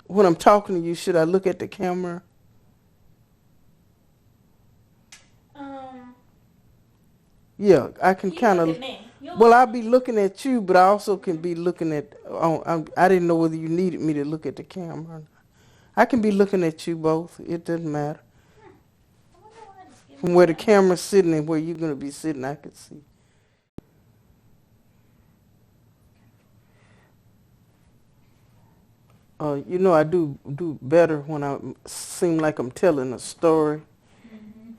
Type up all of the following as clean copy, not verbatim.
when I'm talking to you, should I look at the camera? Yeah, I can You kind look of. at me. Well, I'll be looking at you, but I also can be looking at. I didn't know whether you needed me to look at the camera. I can be looking at you both. It doesn't matter. I wonder why it's giving From me where the that. camera's sitting and where you're going to be sitting, I can see. You know, I do better when I seem like I'm telling a story, Mm-hmm.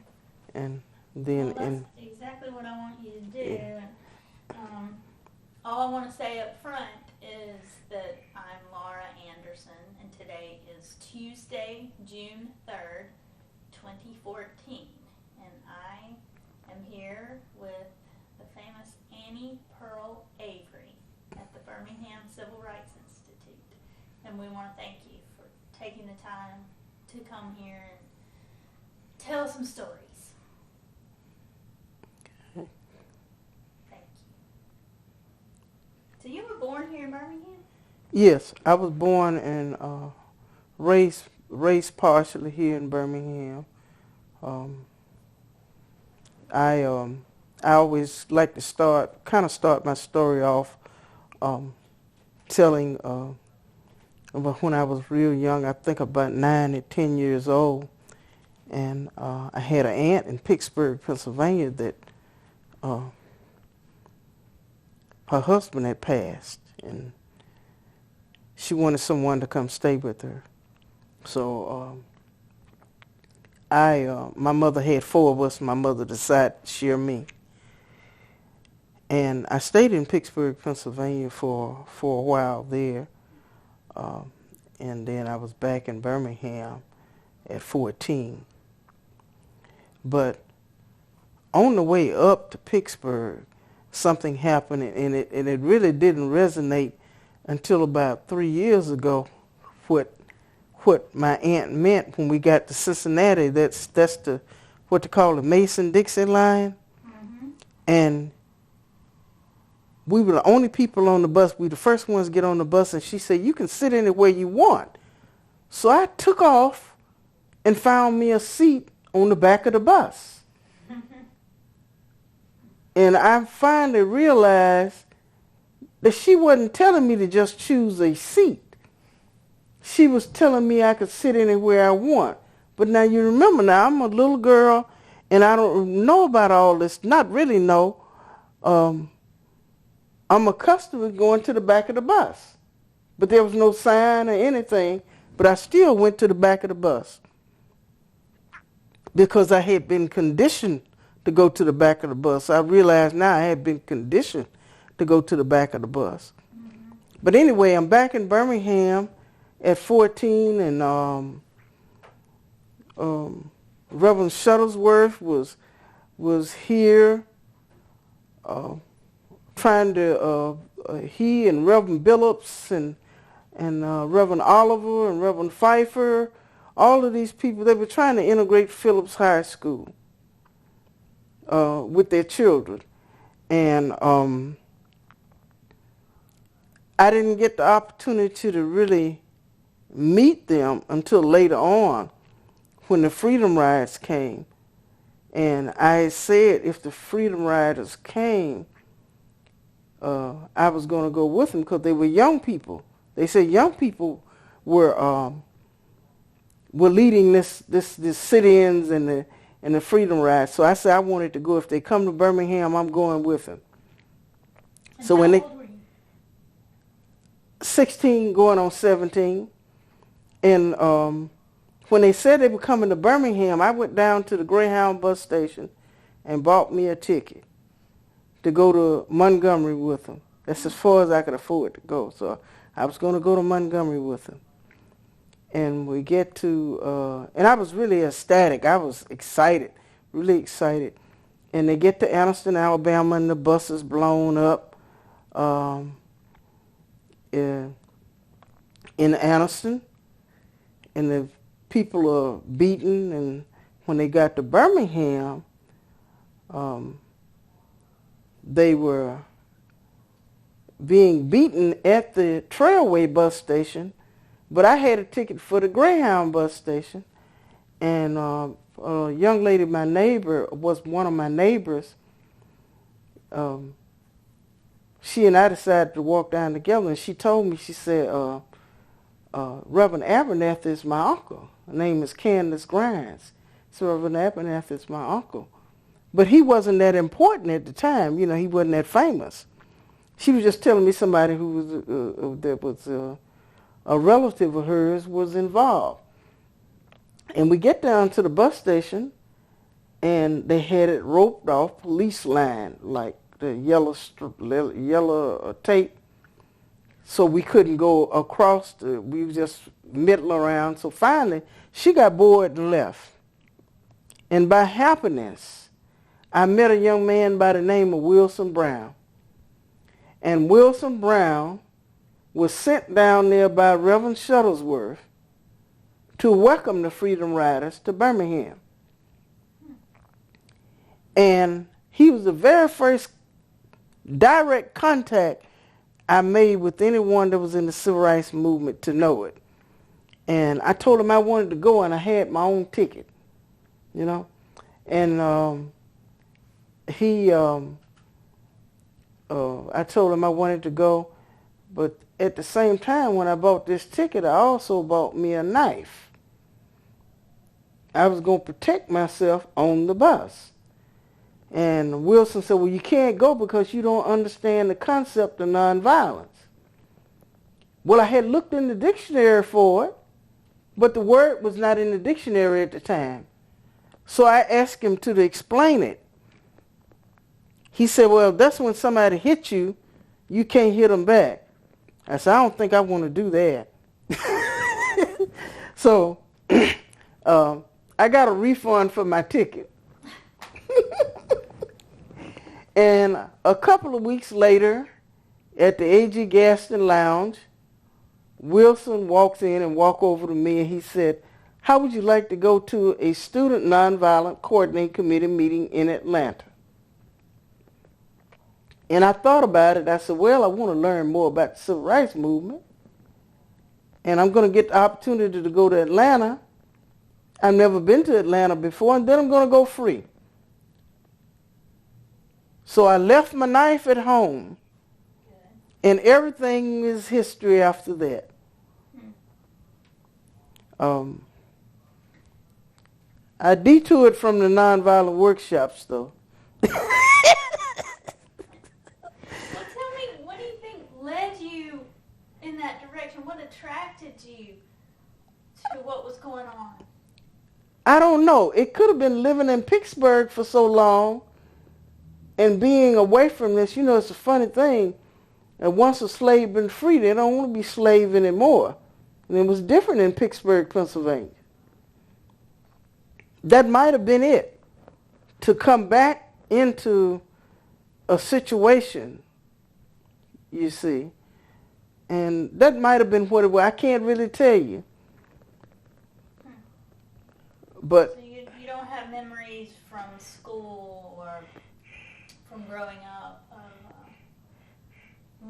and Well, then that's exactly what I want you to do. yeah. All I want to say up front is that I'm Laura Anderson, and today is Tuesday, June 3rd, 2014. And I am here with the famous Annie Pearl Avery at the Birmingham Civil Rights Institute. And we want to thank you for taking the time to come here and tell some stories. Thank you. So you were born here in Birmingham? Yes, I was born and raised partially here in Birmingham. Um, I always like to start my story off telling about when I was real young. I think about 9 or 10 years old, and I had an aunt in Pittsburgh, Pennsylvania, that her husband had passed, and she wanted someone to come stay with her. So my mother had 4 of us, and my mother decided to share me. And I stayed in Pittsburgh, Pennsylvania for a while there. And then I was back in Birmingham at 14. But on the way up to Pittsburgh, something happened, and it really didn't resonate until about 3 years ago. What my aunt meant when we got to Cincinnati. That's the what they call the Mason-Dixon line, Mm-hmm. and we were the only people on the bus. We were the first ones to get on the bus, and she said, "You can sit anywhere you want." So I took off and found me a seat on the back of the bus. And I finally realized that she wasn't telling me to just choose a seat. She was telling me I could sit anywhere I want. But now you remember now, I'm a little girl, and I don't know about all this, not really know. I'm accustomed to going to the back of the bus. But there was no sign or anything, but I still went to the back of the bus because I had been conditioned to go to the back of the bus. I realized now I had been conditioned to go to the back of the bus. Mm-hmm. But anyway, I'm back in Birmingham at 14, and Reverend Shuttlesworth was here trying to, he and Reverend Billups and Reverend Oliver and Reverend Pfeiffer, all of these people, they were trying to integrate Phillips High School with their children. And I didn't get the opportunity to really meet them until later on when the Freedom Riders came. And I said if the Freedom Riders came, I was going to go with them because they were young people. They said young people were leading this sit-ins and the Freedom Ride. So I said I wanted to go. If they come to Birmingham, I'm going with them. And So how when they old were you? 16 going on 17, and when they said they were coming to Birmingham, I went down to the Greyhound bus station and bought me a ticket to go to Montgomery with them. That's as far as I could afford to go. So I was going to go to Montgomery with them. And we get to, and I was really ecstatic. I was excited, really excited. And they get to Anniston, Alabama, and the bus is blown up in Anniston. And the people are beaten. And when they got to Birmingham, they were being beaten at the Trailway bus station But I had a ticket for the Greyhound bus station, and a young lady, my neighbor, was one of my neighbors. Um, she and I decided to walk down together, and she told me, she said, Reverend Abernathy is my uncle. Her name is Candace Grimes. So Reverend Abernathy is my uncle. But he wasn't that important at the time. You know, he wasn't that famous. She was just telling me somebody who was that was a relative of hers was involved. And we get down to the bus station, and they had it roped off, police line, like the yellow tape, so we couldn't go across. We were just middling around. So finally, she got bored and left. And by happenance, I met a young man by the name of Wilson Brown. And Wilson Brown was sent down there by Reverend Shuttlesworth to welcome the Freedom Riders to Birmingham. And he was the very first direct contact I made with anyone that was in the civil rights movement to know it. And I told him I wanted to go, and I had my own ticket, you know. And I told him I wanted to go, but at the same time, when I bought this ticket, I also bought me a knife. I was going to protect myself on the bus. And Wilson said, well, you can't go because you don't understand the concept of nonviolence. Well, I had looked in the dictionary for it, but the word was not in the dictionary at the time. So I asked him to explain it. He said, well, that's when somebody hits you, you can't hit them back. I said, I don't think I want to do that. So I got a refund for my ticket. And a couple of weeks later, at the A.G. Gaston Lounge, Wilson walks in and walked over to me, and he said, how would you like to go to a Student Nonviolent Coordinating Committee meeting in Atlanta? And I thought about it. I said, well, I want to learn more about the civil rights movement, and I'm going to get the opportunity to go to Atlanta. I've never been to Atlanta before, and then I'm going to go free. So I left my knife at home, and everything is history after that. I detoured from the nonviolent workshops, though. Well, tell me, what do you think led you in that direction? What attracted you to what was going on? I don't know. It could have been living in Pittsburgh for so long and being away from this. You know, it's a funny thing. And once a slave been free, they don't want to be slave anymore. And it was different in Pittsburgh, Pennsylvania. That might have been it. To come back into a situation, you see. And that might have been what it was. I can't really tell you. But so you don't have memories from school or from growing up of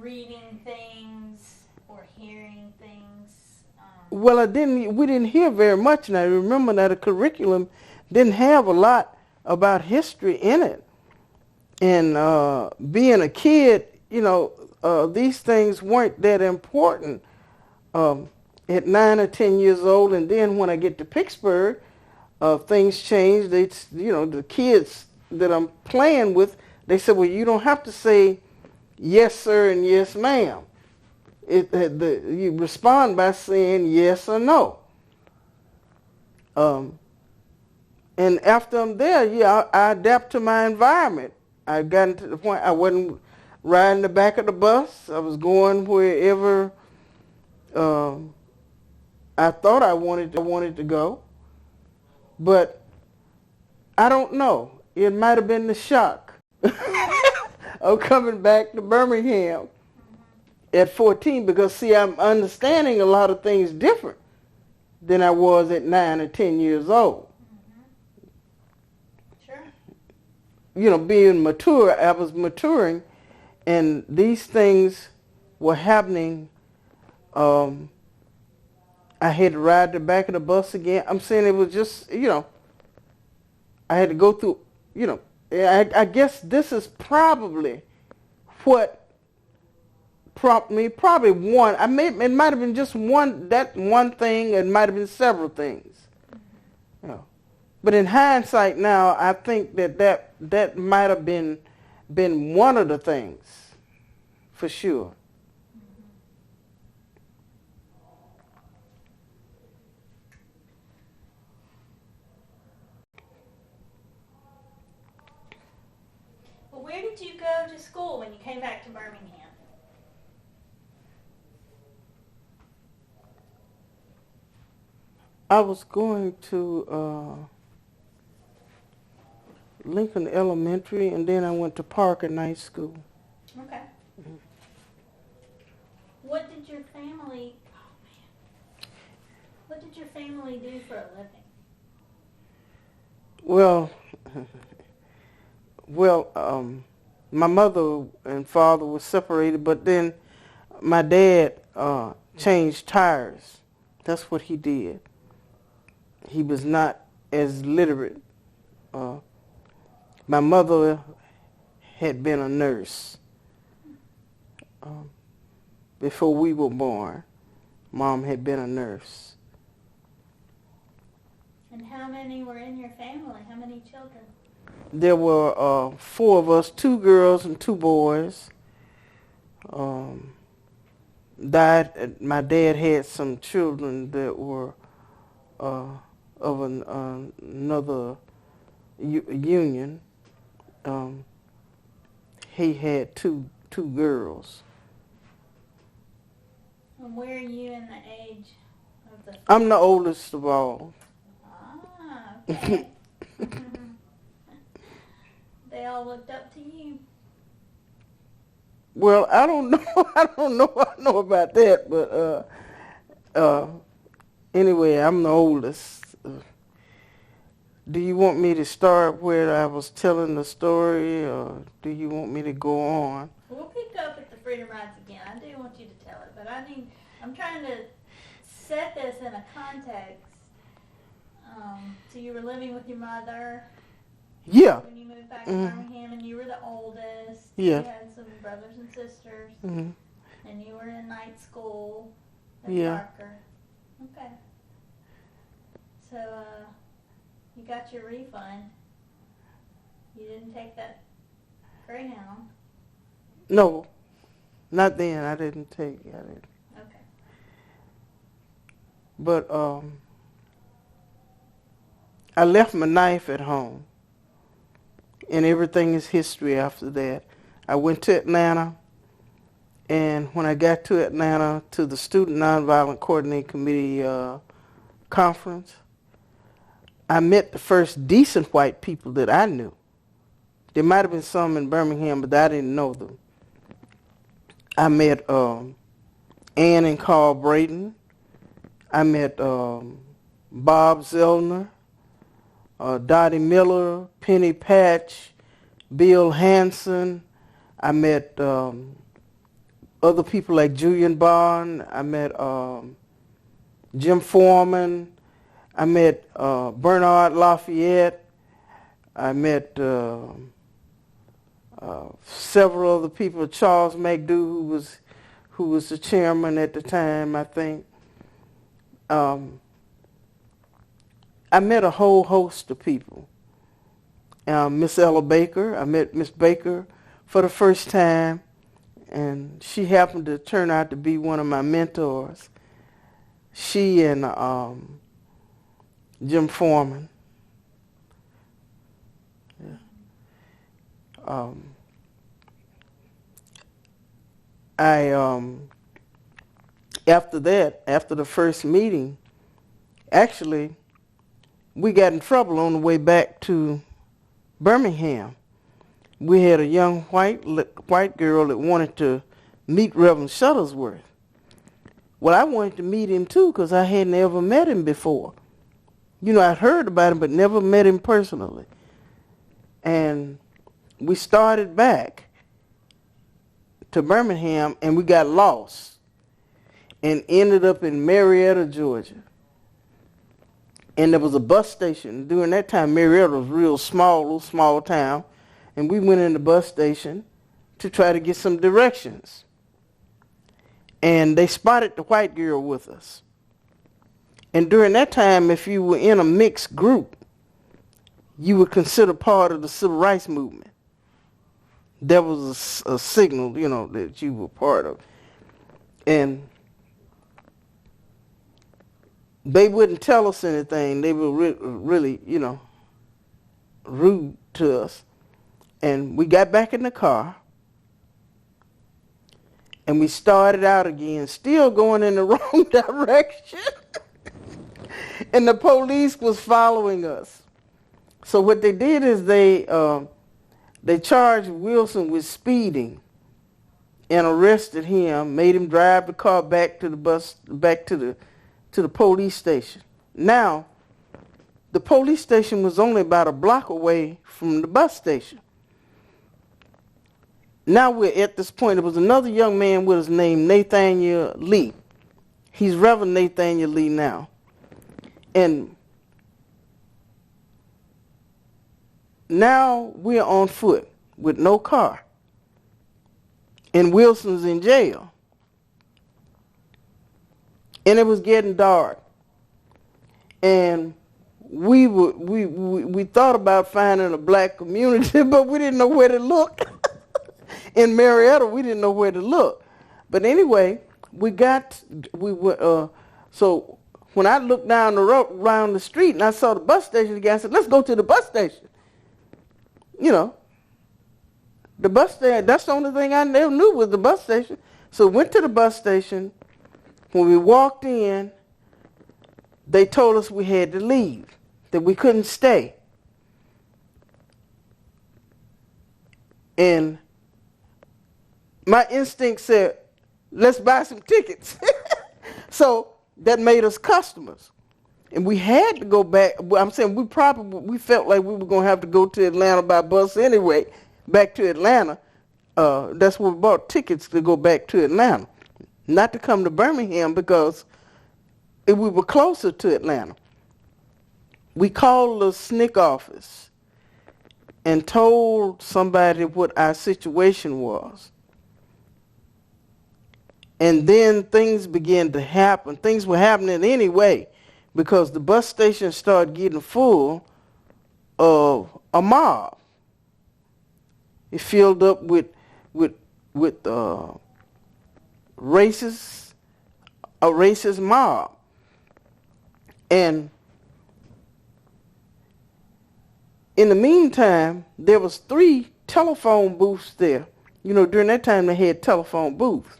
reading things or hearing things? Well, we didn't hear very much, and I remember that the curriculum didn't have a lot about history in it. And being a kid, you know, these things weren't that important at 9 or 10 years old. And then when I get to Pittsburgh, things changed. You know, the kids that I'm playing with, they said, well, you don't have to say yes, sir, and yes, ma'am. You respond by saying yes or no. And after I'm there, yeah, I adapt to my environment. I gotten to the point I wasn't riding the back of the bus. I was going wherever I thought I wanted to go. But I don't know. It might have been the shock of coming back to Birmingham at 14, because, see, I'm understanding a lot of things different than I was at 9 or 10 years old. Sure. You know, being mature, I was maturing, and these things were happening I had to ride the back of the bus again. I'm saying it was just, I had to go through, I guess this is probably what prompted me. Probably one. It might have been just one thing. It might have been several things. But in hindsight now, I think that might have been one of the things, for sure. Well, where did you go to school when you came back to Birmingham? I was going to Lincoln Elementary, and then I went to Parker Night School. Okay. What did your family? Oh man. What did your family do for a living? Well, my mother and father were separated, but then my dad changed tires. That's what he did. He was not as literate. My mother had been a nurse before we were born. Mom had been a nurse. And how many were in your family? How many children? There were 4 of us, 2 girls and 2 boys. My dad had some children that were of another union. He had two girls. And where are you in the age of the? I'm the oldest of all. Ah, okay. They all looked up to you. Well, I don't know. I know about that, but anyway, I'm the oldest. Do you want me to start where I was telling the story, or do you want me to go on? We'll pick up at the Freedom Rides again. I do want you to tell it, but I'm trying to set this in a context. So you were living with your mother. Yeah. When you moved back to Birmingham, and you were the oldest. Yeah. You had some brothers and sisters, Mm-hmm. and you were in night school at Parker. Okay. So you got your refund. You didn't take that Greyhound. No, not then. I didn't take it. Okay. But I left my knife at home, and everything is history after that. I went to Atlanta, and when I got to Atlanta to the Student Nonviolent Coordinating Committee conference, I met the first decent white people that I knew. There might have been some in Birmingham, but I didn't know them. I met Ann and Carl Braden. I met Bob Zellner, Dottie Miller, Penny Patch, Bill Hansen. I met other people like Julian Bond. I met Jim Foreman. I met Bernard Lafayette. I met several other people. Charles McDoo, who was the chairman at the time, I think. I met a whole host of people. Miss Ella Baker. I met Miss Baker for the first time, and she happened to turn out to be one of my mentors. She and Jim Foreman. Yeah. After the first meeting, actually, we got in trouble on the way back to Birmingham. We had a young white girl that wanted to meet Reverend Shuttlesworth. Well, I wanted to meet him too because I hadn't ever met him before. I'd heard about him but never met him personally. And we started back to Birmingham, and we got lost. and ended up in Marietta, Georgia. And there was a bus station. During that time, Marietta was real small, little small town. And we went in the bus station to try to get some directions. And they spotted the white girl with us. And during that time, if you were in a mixed group, you were considered part of the civil rights movement. That was a signal, that you were part of. And they wouldn't tell us anything. They were really, rude to us. And we got back in the car, and we started out again, still going in the wrong direction. And the police was following us. So what they did is they charged Wilson with speeding and arrested him, made him drive the car back to the police station. Now, the police station was only about a block away from the bus station. Now we're at this point. There was another young man with us named Nathaniel Lee. He's Reverend Nathaniel Lee now. And now we're on foot with no car. And Wilson's in jail. And it was getting dark. And we thought about finding a black community, but we didn't know where to look. In Marietta, we didn't know where to look. But anyway, so when I looked down the road, around the street, and I saw the bus station, the guy said, "Let's go to the bus station." The bus station, that's the only thing I never knew was the bus station. So went to the bus station. When we walked in, they told us we had to leave, that we couldn't stay. And my instinct said, let's buy some tickets. So that made us customers. And we had to go back. I'm saying we felt like we were going to have to go to Atlanta by bus anyway, back to Atlanta. That's when we bought tickets to go back to Atlanta, not to come to Birmingham because we were closer to Atlanta. We called the SNCC office and told somebody what our situation was. And then things began to happen. Things were happening anyway because the bus station started getting full of a mob. It filled up with racist mob. And in the meantime, there was 3 telephone booths there. During that time they had telephone booths.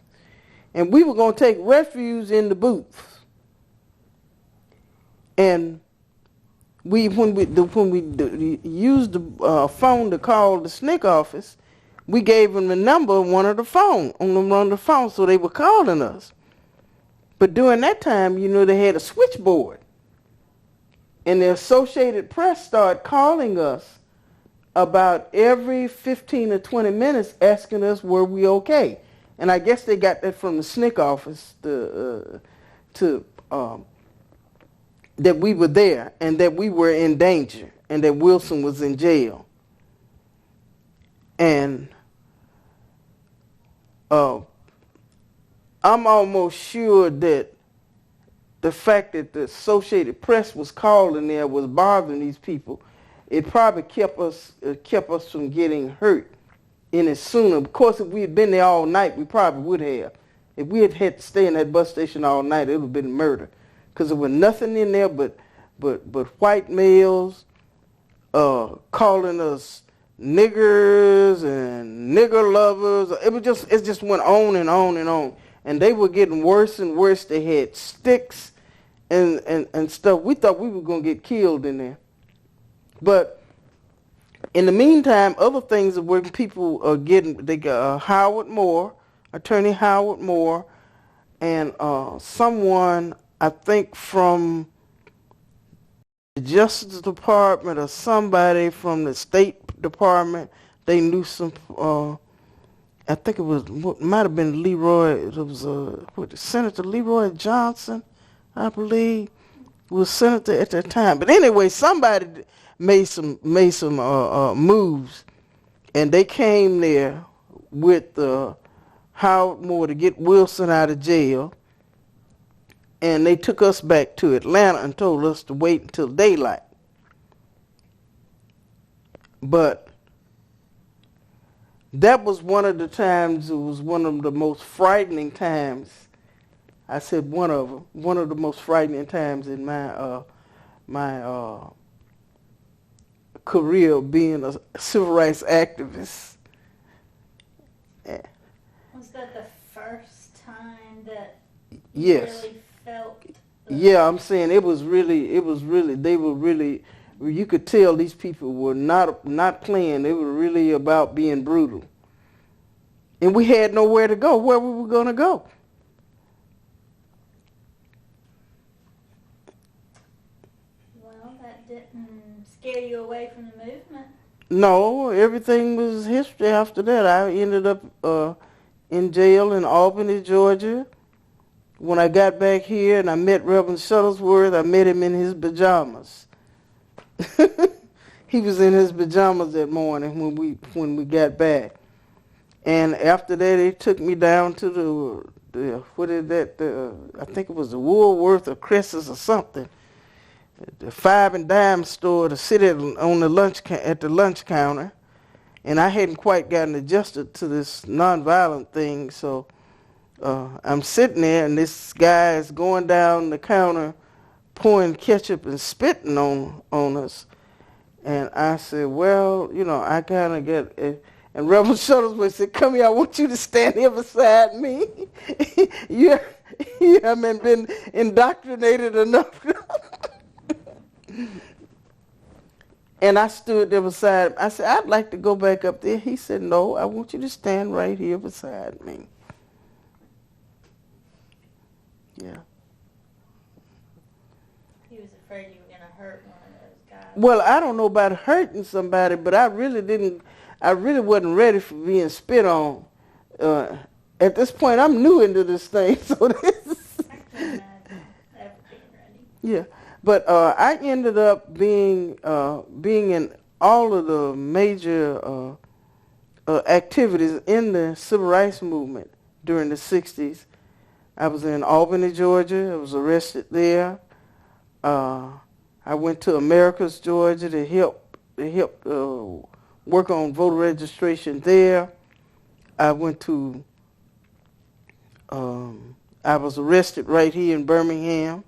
And we were going to take refuge in the booths. And when we used the phone to call the SNCC office, we gave them the number on one of the phones, so they were calling us. But during that time, they had a switchboard. And the Associated Press started calling us about every 15 or 20 minutes asking us were we okay. And I guess they got that from the SNCC office that we were there and that we were in danger and that Wilson was in jail. And I'm almost sure that the fact that the Associated Press was calling there was bothering these people. It probably kept us from getting hurt any sooner. Of course, if we had been there all night, we probably would have. If we had had to stay in that bus station all night, it would have been murder. Because there was nothing in there but white males calling us niggers and nigger lovers. It just went on and on and on. And they were getting worse and worse. They had sticks and stuff. We thought we were going to get killed in there. But in the meantime, other things are where people are getting, they got Attorney Howard Moore, and someone, I think from the Justice Department or somebody from the State Department, they knew some, I think it was, might have been Leroy, it was Senator Leroy Johnson, I believe, was senator at that time. But anyway, somebody made some moves, and they came there with Howard Moore to get Wilson out of jail, and they took us back to Atlanta and told us to wait until daylight. But that was one of the times, it was one of the most frightening times. I said one of the most frightening times in my career of being a civil rights activist. Was that the first time that Yes. really felt? Yeah, I'm saying it was really, they were really, you could tell these people were not playing. They were really about being brutal. And we had nowhere to go. Where we were going to go? Well, that didn't scare you away from the movement. No, everything was history after that. I ended up in jail in Albany, Georgia. When I got back here and I met Reverend Shuttlesworth, I met him in his pajamas. He was in his pajamas that morning when we got back. And after that, they took me down to I think it was the Woolworth or Crescent's or something, the 5 and dime store to sit at the lunch counter. And I hadn't quite gotten adjusted to this nonviolent thing, so I'm sitting there, and this guy is going down the counter, pouring ketchup and spitting on us. And I said, well, I kind of get it. And Reverend Shuttlesworth said, come here, I want you to stand here beside me. you haven't been indoctrinated enough. And I stood there beside him. I said, I'd like to go back up there. He said, no, I want you to stand right here beside me. Yeah. He was afraid you were going to hurt one of those guys. Well, I don't know about hurting somebody, but I really wasn't ready for being spit on. At this point, I'm new into this thing, so this. I can't imagine ever being ready. Yeah, but I ended up being in all of the major activities in the civil rights movement during the 60s. I was in Albany, Georgia. I was arrested there. I went to Americus, Georgia to help work on voter registration there. I went to, I was arrested right here in Birmingham.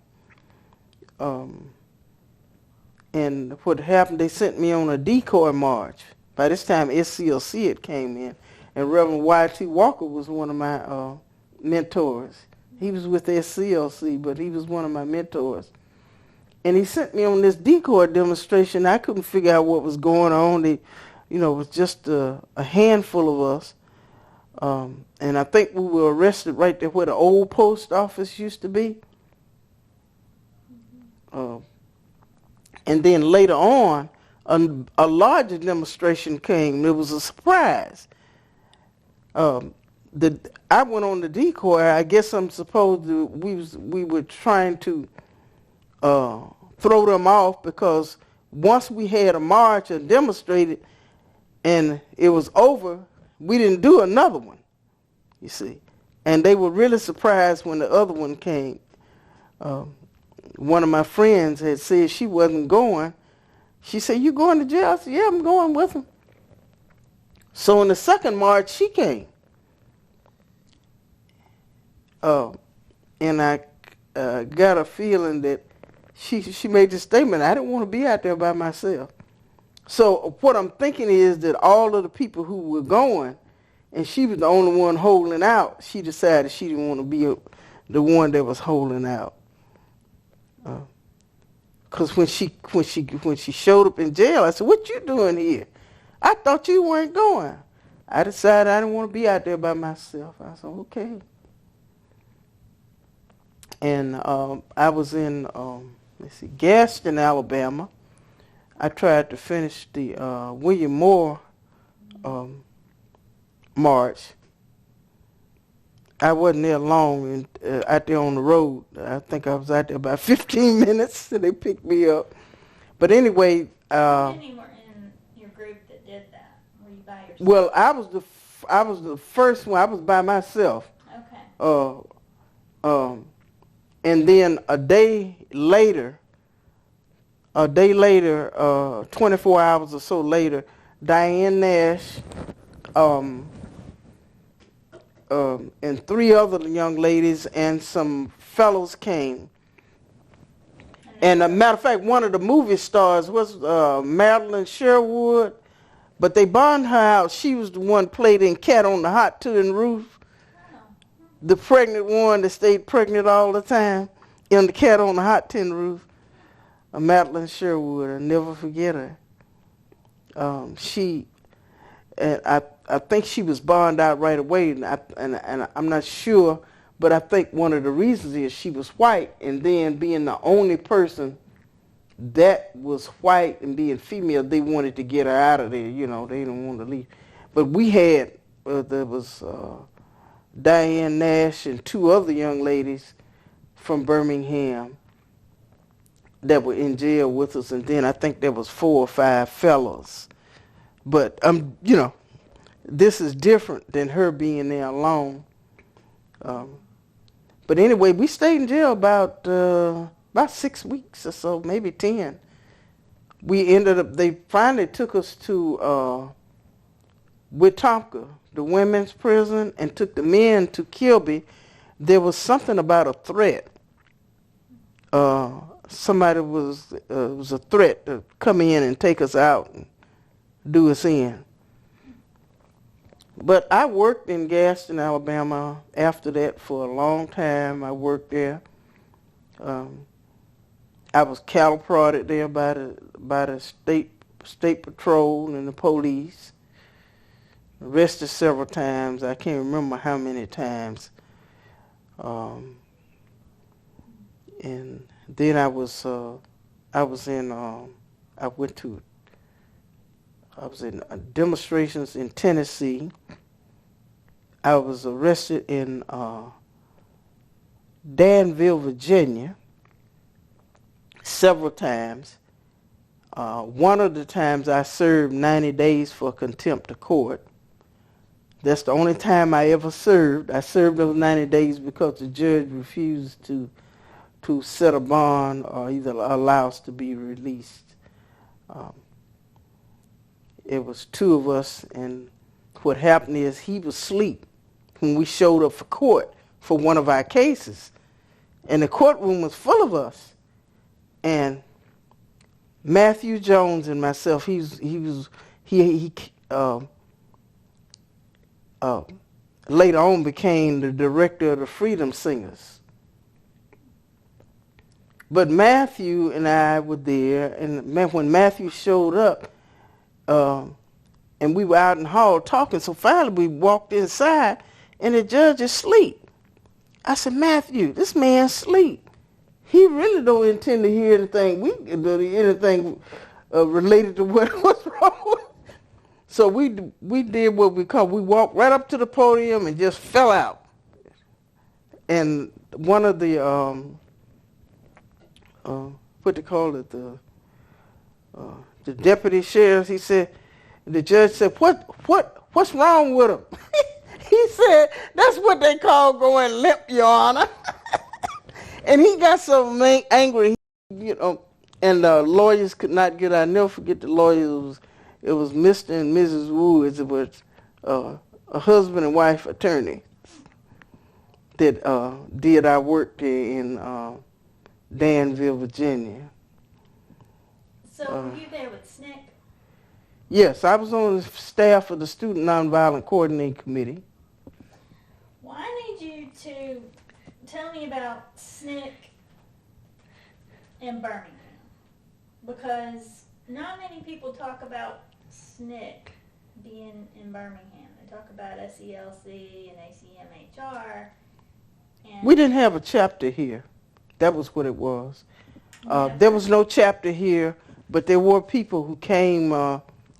And what happened, they sent me on a decoy march. By this time, SCLC had came in, and Reverend Y.T. Walker was one of my mentors. He was with SCLC, but he was one of my mentors. And he sent me on this decoy demonstration. I couldn't figure out what was going on. It was just a handful of us. And I think we were arrested right there where the old post office used to be. And then later on, a larger demonstration came. It was a surprise. I went on the decoy. I guess I'm supposed to. We were trying to throw them off, because once we had a march and demonstrated, and it was over, we didn't do another one. You see, and they were really surprised when the other one came. One of my friends had said she wasn't going. She said, "You going to jail?" I said, "Yeah, I'm going with them." So in the second march, she came. And I got a feeling that she made this statement, I didn't want to be out there by myself. So what I'm thinking is that all of the people who were going, and she was the only one holding out, she decided she didn't want to be the one that was holding out. Because when she showed up in jail, I said, "What you doing here? I thought you weren't going." I decided I didn't want to be out there by myself. I said, "Okay." And I was in, Gaston, Alabama. I tried to finish the William Moore march, I wasn't there long, and out there on the road. I think I was out there about 15 minutes, and they picked me up. But anyway, How many were in your group that did that? Were you by yourself? well, I was the first one. I was by myself. Okay. And then a day later, 24 hours or so later, Diane Nash, and three other young ladies and some fellows came. And a matter of fact, one of the movie stars was Madeline Sherwood, but they bonded her out. She was the one played in Cat on the Hot Tin Roof, the pregnant one that stayed pregnant all the time in the Cat on the Hot Tin Roof. Madeline Sherwood, I'll never forget her. I think she was bonded out right away, and I'm not sure, but I think one of the reasons is she was white, and then being the only person that was white and being female, they wanted to get her out of there. You know, they didn't want to leave. But we had there was Diane Nash and two other young ladies from Birmingham that were in jail with us, and then I think there was 4 or 5 fellows. But you know, this is different than her being there alone. But anyway, we stayed in jail about 6 weeks or so, maybe 10. We ended up. They finally took us to Wetumpka, the women's prison, and took the men to Kilby. There was something about a threat. Somebody was a threat to come in and take us out and do us in. But I worked in Gaston, Alabama after that for a long time. I worked there. I was cattle prodded there by the state patrol and the police. Arrested several times. I can't remember how many times. And then I was in demonstrations in Tennessee. I was arrested in Danville, Virginia, several times. One of the times I served 90 days for contempt of court. That's the only time I ever served. I served those 90 days because the judge refused to set a bond or either allow us to be released. It was 2 of us, and what happened is he was asleep when we showed up for court for one of our cases, and the courtroom was full of us. And Matthew Jones and myself, he later on became the director of the Freedom Singers. But Matthew and I were there, and when Matthew showed up, and we were out in the hall talking, so finally we walked inside, and the judge is asleep. I said, Matthew, this man's asleep. He really don't intend to hear anything related to what's wrong. So we did what we walked right up to the podium and just fell out. And one of the what they call it, the deputy sheriff, he said, the judge said, what's wrong with him? He said, that's what they call going limp, Your Honor. And he got so angry, you know, and the lawyers could not get out. I'll never forget the lawyers. It was Mr. and Mrs. Woods. It was a husband and wife attorney that did our work there in Danville, Virginia. So were you there with SNCC? Yes, I was on the staff of the Student Nonviolent Coordinating Committee. Well, I need you to tell me about SNCC in Birmingham, because not many people talk about SNCC being in Birmingham. They talk about SELC and ACMHR. And We didn't have a chapter here. That was what it was. There was no chapter here, but there were people who came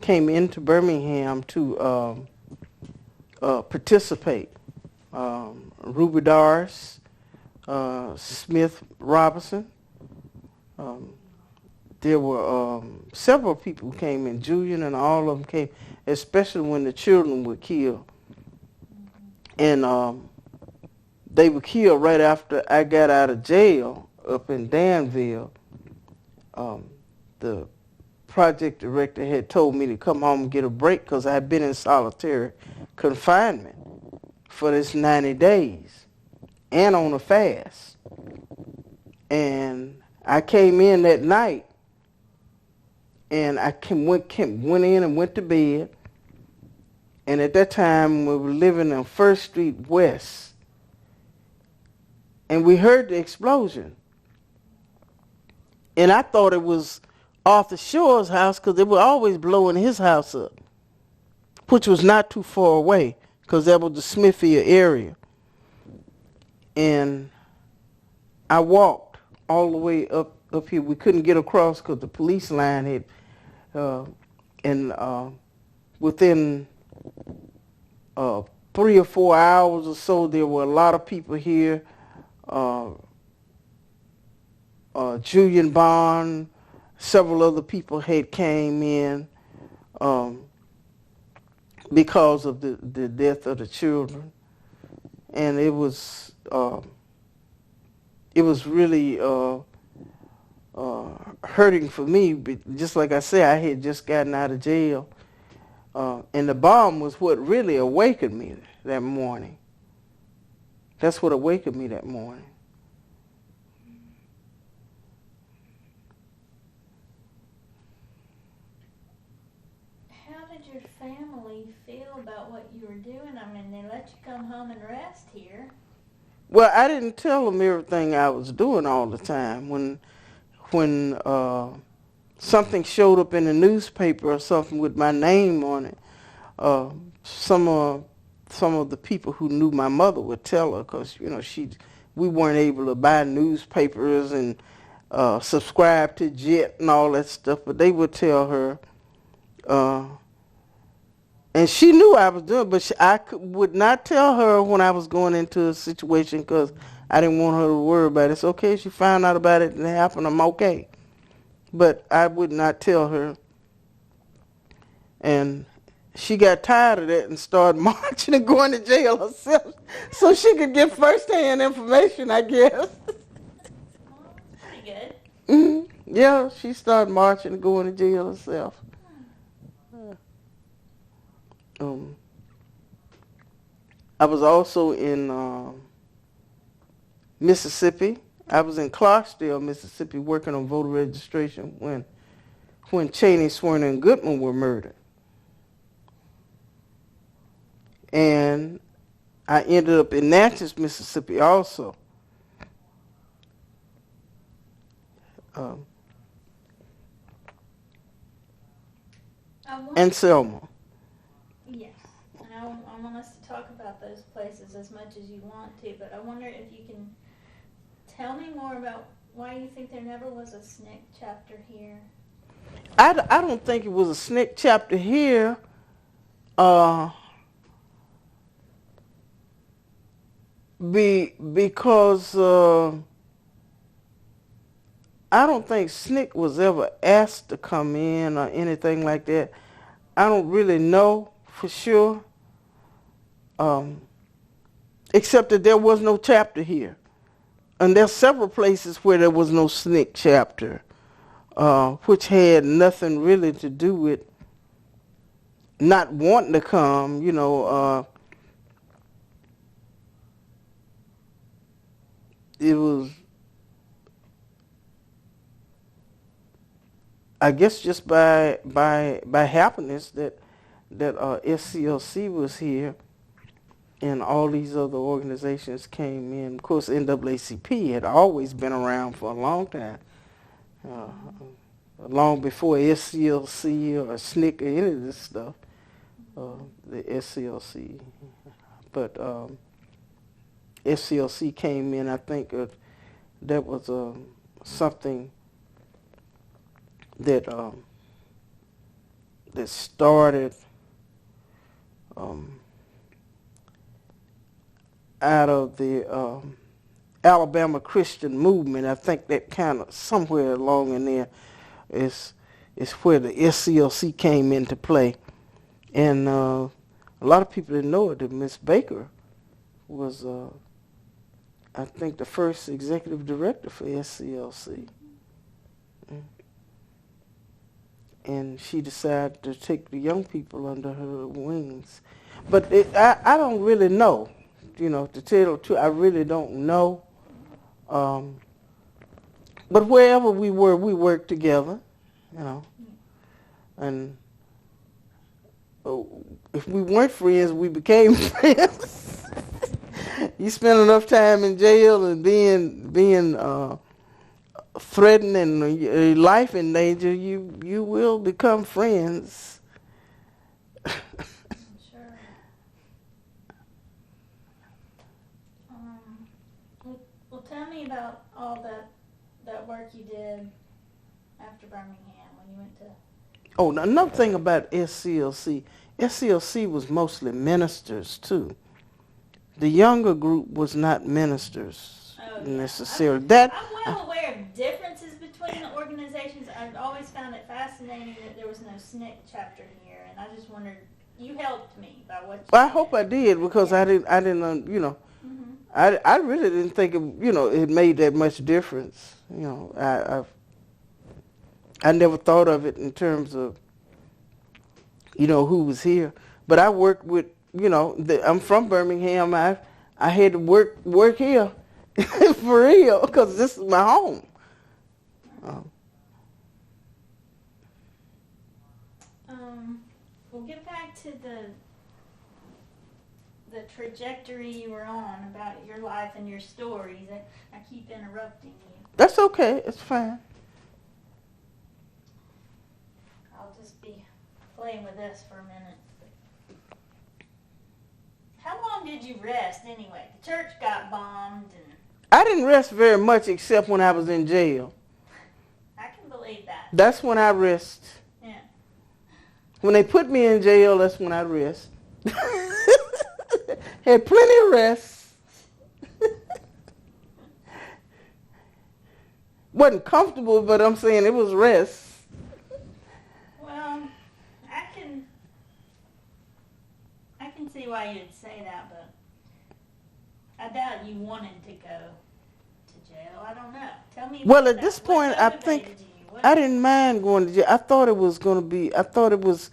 into Birmingham to participate. Ruby Doris, Smith Robinson. Um, there were several people who came in, Julian, and all of them came, especially when the children were killed. And they were killed right after I got out of jail up in Danville. The project director had told me to come home and get a break because I had been in solitary confinement for this 90 days and on a fast. And I came in that night, and I went in and went to bed. And at that time, we were living on 1st Street West, and we heard the explosion. And I thought it was Arthur Shore's house because they were always blowing his house up, which was not too far away because that was the Smithfield area. And I walked all the way up here. We couldn't get across because the police line had, within 3 or 4 hours or so, there were a lot of people here. Julian Bond, several other people had came in because of the death of the children, and it was really hurting for me. But just like I said, I had just gotten out of jail, and the bomb was what really awakened me that morning. That's what awakened me that morning. How did your family feel about what you were doing? I mean, they let you come home and rest here. Well, I didn't tell them everything I was doing all the time. When something showed up in the newspaper or something with my name on it, some of the people who knew my mother would tell her, because we weren't able to buy newspapers and subscribe to Jet and all that stuff, but they would tell her. And she knew I was doing it, but I would not tell her when I was going into a situation because I didn't want her to worry about it. It's okay if she found out about it and it happened, I'm okay. But I would not tell her. And she got tired of that and started marching and going to jail herself so she could get first-hand information, I guess. Well, that's pretty good. Mm-hmm. Yeah, she started marching and going to jail herself. I was also in Mississippi. I was in Clarksdale, Mississippi, working on voter registration when Cheney, Swerner, and Goodman were murdered. And I ended up in Natchez, Mississippi also. And Selma. Yes, and I want us to talk about those places as much as you want to, but I wonder if you can tell me more about why you think there never was a SNCC chapter here. I don't think it was a SNCC chapter here. Because I don't think SNCC was ever asked to come in or anything like that. I don't really know for sure, except that there was no chapter here. And there's several places where there was no SNCC chapter, which had nothing really to do with not wanting to come, it was, I guess, just by happiness that SCLC was here and all these other organizations came in. Of course, NAACP had always been around for a long time, long before SCLC or SNCC or any of this stuff, the SCLC. But SCLC came in, I think that was something that started out of the Alabama Christian movement. I think that kind of somewhere along in there is where the SCLC came into play. And a lot of people didn't know it, that Miss Baker was, I think, the first executive director for SCLC. And she decided to take the young people under her wings. But I don't really know, to tell the truth, I really don't know. But wherever we were, we worked together, and if we weren't friends, we became friends. You spend enough time in jail and being threatened and your life in danger, you will become friends. Sure. Well, tell me about all that work you did after Birmingham when you went to. Oh, another thing about SCLC was mostly ministers too. The younger group was not ministers necessarily. I'm well aware of differences between the organizations. I've always found it fascinating that there was no SNCC chapter here, and I just wondered. You helped me by what. I hope I did, because I didn't, I really didn't think it made that much difference. I never thought of it in terms of, who was here. But I worked with, I'm from Birmingham. I had to work here for real, because this is my home. We'll get back to the trajectory you were on about your life and your stories. I keep interrupting you. That's okay. It's fine. I'll just be playing with this for a minute. How long did you rest anyway? The church got bombed and. I didn't rest very much except when I was in jail. I can believe that. That's when I rest. Yeah. When they put me in jail, that's when I rest. Had plenty of rest. Wasn't comfortable, but I'm saying it was rest. Well, I can see why you'd say that, but I doubt you wanted to go to jail. I don't know. Tell me. Well, at this point, I think I didn't mind going to jail. I thought it was going to be. I thought it was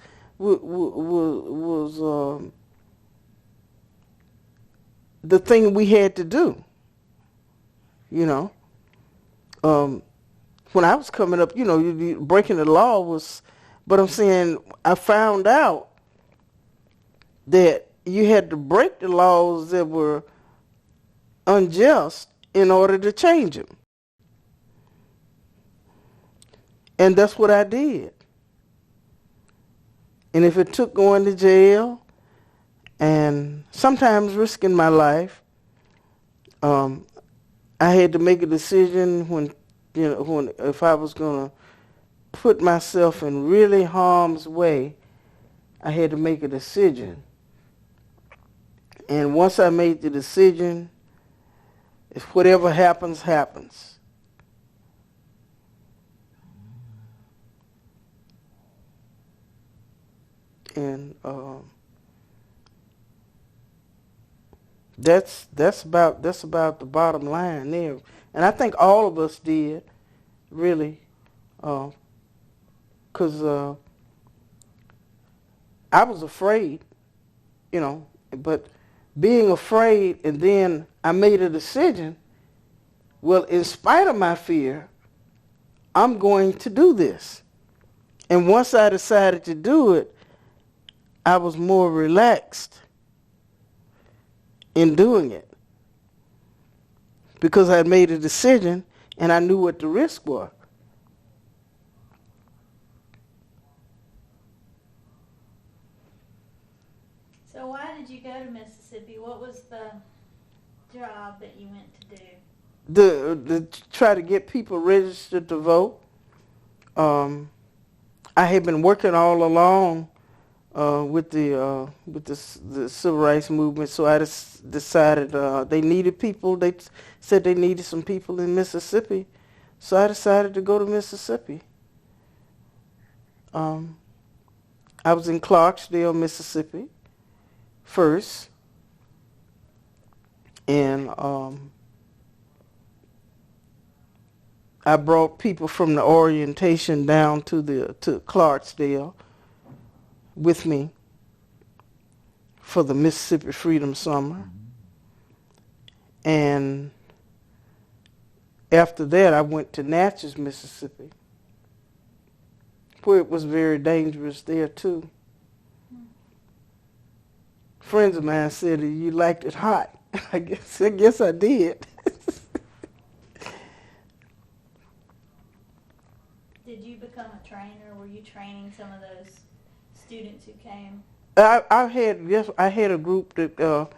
the thing we had to do. When I was coming up, breaking the law was. But I'm saying I found out that you had to break the laws that were unjust in order to change them. And that's what I did. And if it took going to jail and sometimes risking my life, I had to make a decision when if I was going to put myself in really harm's way, I had to make a decision. And once I made the decision, if whatever happens, happens. And that's about the bottom line there. And I think all of us did, really, because I was afraid, but being afraid, and then I made a decision. Well, in spite of my fear, I'm going to do this. And once I decided to do it, I was more relaxed in doing it because I had made a decision and I knew what the risks were. So why did you go to Mississippi? What was the job that you went to do? To try to get people registered to vote. I had been working all along the civil rights movement. So I just decided they needed people. They said they needed some people in Mississippi, so I decided to go to Mississippi. Um, I was in Clarksdale, Mississippi, first, and I brought people from the orientation down to Clarksdale with me for the Mississippi Freedom Summer. And after that, I went to Natchez, Mississippi, where it was very dangerous there too. Friends of mine said you liked it hot. I guess I did. Did you become a trainer? Were you training some of those students who came? I had a group that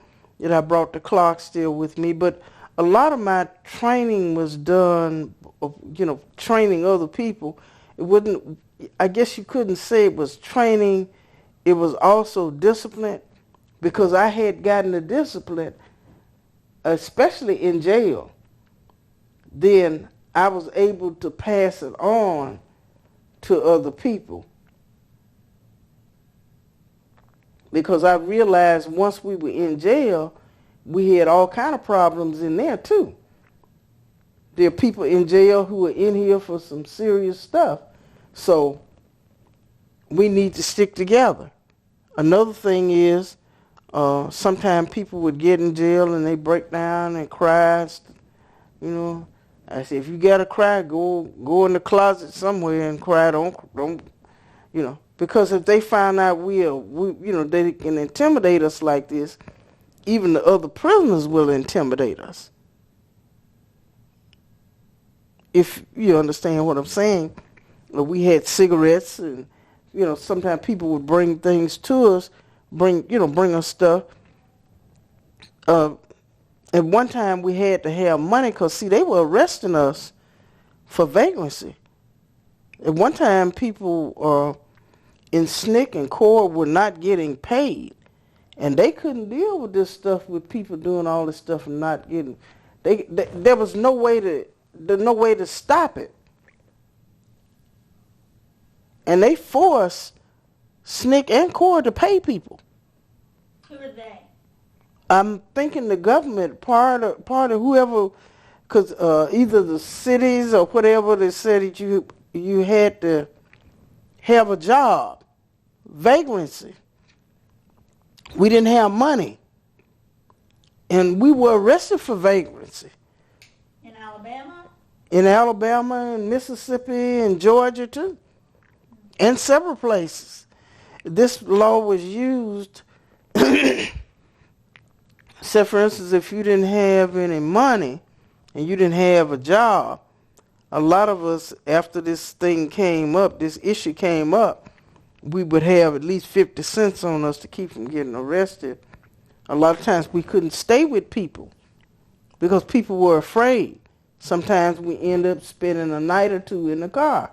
I brought to Clarksdale with me, but a lot of my training was done, training other people. It wouldn't. I guess you couldn't say it was training. It was also discipline, because I had gotten the discipline, especially in jail. Then I was able to pass it on to other people, because I realized once we were in jail, we had all kind of problems in there too. There are people in jail who are in here for some serious stuff. So we need to stick together. Another thing is, sometimes people would get in jail and they break down and cry. I say, if you gotta cry, go in the closet somewhere and cry. Don't. Because if they find out they can intimidate us like this, even the other prisoners will intimidate us. If you understand what I'm saying, we had cigarettes, and sometimes people would bring things to us, bring us stuff. At one time we had to have money, because see, they were arresting us for vagrancy. At one time, people in SNCC and CORE were not getting paid, and they couldn't deal with this stuff with people doing all this stuff and not getting. There was no way to stop it, and they forced SNCC and CORE to pay people. Who are they? I'm thinking the government, part of whoever, because either the cities or whatever, they said that you had to have a job. Vagrancy. We didn't have money, and we were arrested for vagrancy. In Alabama? In Alabama and Mississippi and Georgia too, and several places. This law was used. Say, for instance, if you didn't have any money and you didn't have a job, a lot of us, after this issue came up, we would have at least 50 cents on us to keep from getting arrested. A lot of times we couldn't stay with people because people were afraid. Sometimes we end up spending a night or two in the car.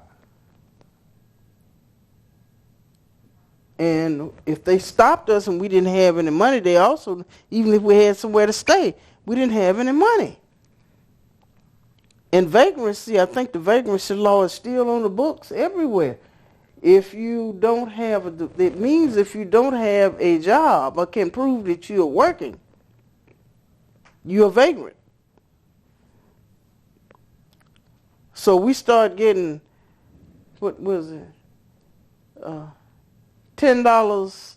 And if they stopped us and we didn't have any money, they also, even if we had somewhere to stay, we didn't have any money. And vagrancy, I think the vagrancy law is still on the books everywhere. If you don't have it means if you don't have a job or can prove that you're working, you're a vagrant. So we start getting, what was it? $10.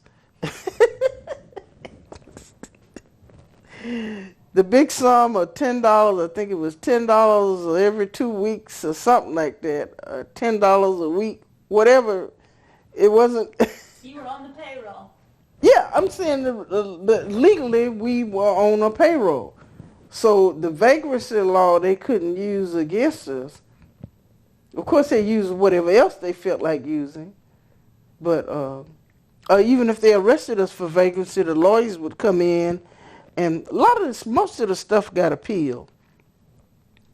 The big sum of $10, I think it was $10 every 2 weeks or something like that. $10 a week, whatever. It wasn't. You were on the payroll. Yeah, I'm saying legally we were on a payroll. So the vagrancy law they couldn't use against us. Of course, they used whatever else they felt like using. But even if they arrested us for vagrancy, the lawyers would come in, and most of the stuff got appealed.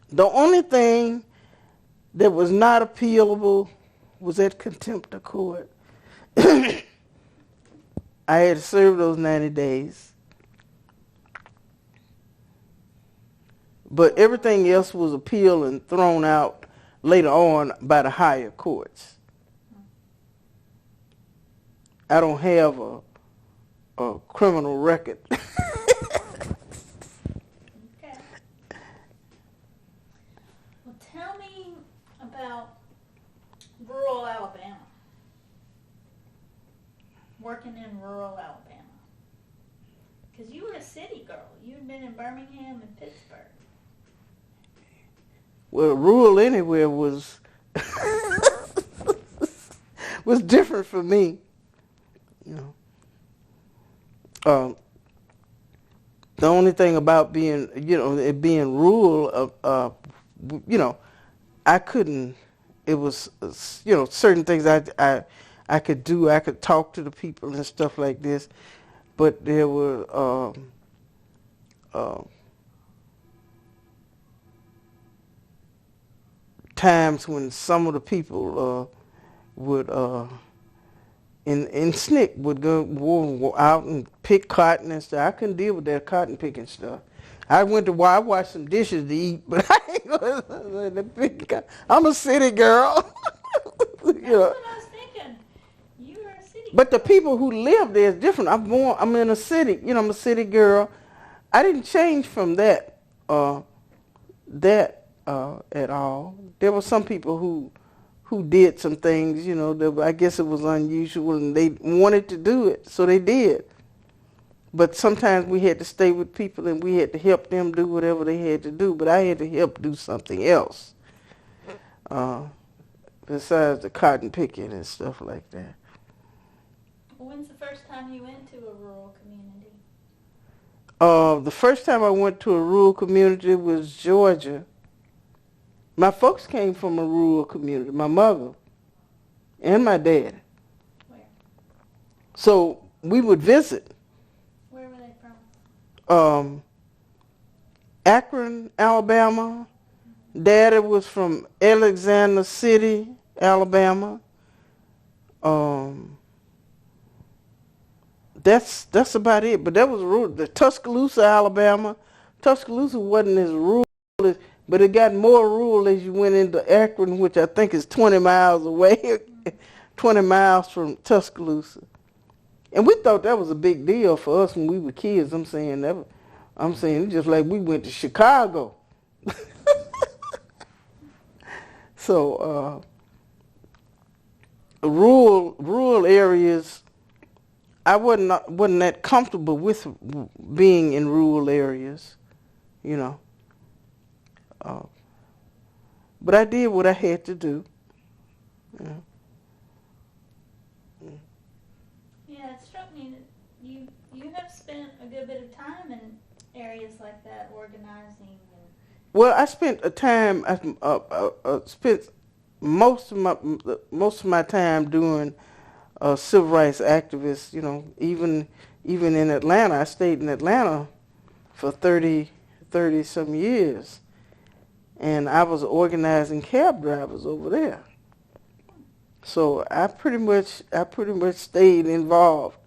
The only thing that was not appealable was that contempt of court. I had to serve those 90 days. But everything else was appealed and thrown out later on by the higher courts. I don't have a criminal record. Okay. Well, tell me about rural Alabama. Working in rural Alabama. Because you were a city girl. You had been in Birmingham and Pittsburgh. Well, rural anywhere was was different for me. You know, the only thing about being, it being rural, I couldn't. It was, certain things I could do. I could talk to the people and stuff like this, but there were times when some of the people would in SNCC would go out and pick cotton and stuff. I couldn't deal with that cotton picking stuff. I washed some dishes to eat, but I ain't going to pick cotton. I'm a city girl. That's what I was thinking. You were a city But the girl. people who live there is different. I'm in a city. I'm a city girl. I didn't change from that at all. There were some people who did some things, that I guess it was unusual and they wanted to do it, so they did. But sometimes we had to stay with people and we had to help them do whatever they had to do, but I had to help do something else besides the cotton picking and stuff like that. When's the first time you went to a rural community? The first time I went to a rural community was Georgia. My folks came from a rural community, my mother and my dad. Where? So we would visit. Where were they from? Akron, Alabama. Daddy was from Alexander City, Alabama. That's about it. But that was rural. The Tuscaloosa, Alabama. Tuscaloosa wasn't as rural, but it got more rural as you went into Akron, which I think is 20 miles away, 20 miles from Tuscaloosa. And we thought that was a big deal for us when we were kids. I'm saying it's just like we went to Chicago. So rural areas, I wasn't that comfortable with being in rural areas, but I did what I had to do. Yeah, it struck me that you have spent a good bit of time in areas like that, organizing. Well, I spent spent most of my time doing civil rights activists. Even in Atlanta, I stayed in Atlanta for 30 some years, and I was organizing cab drivers over there. So I pretty much stayed involved.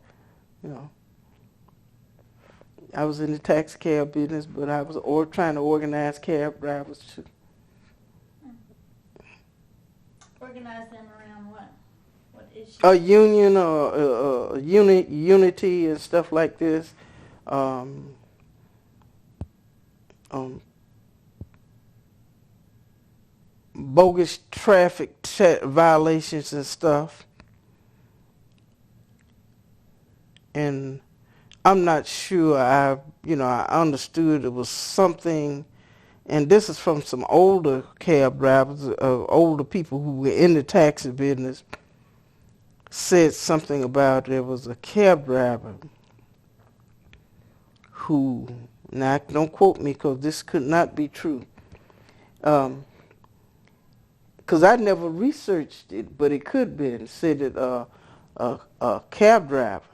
I was in the taxi cab business, but I was trying to organize cab drivers too. Organize them around what? What issues? A union or unity and stuff like this. Bogus traffic violations and stuff. And I'm not sure I understood it was something, and this is from some older cab drivers, older people who were in the taxi business, said something about there was a cab driver who, now don't quote me because this could not be true, because I never researched it, but it could be, and said that a cab driver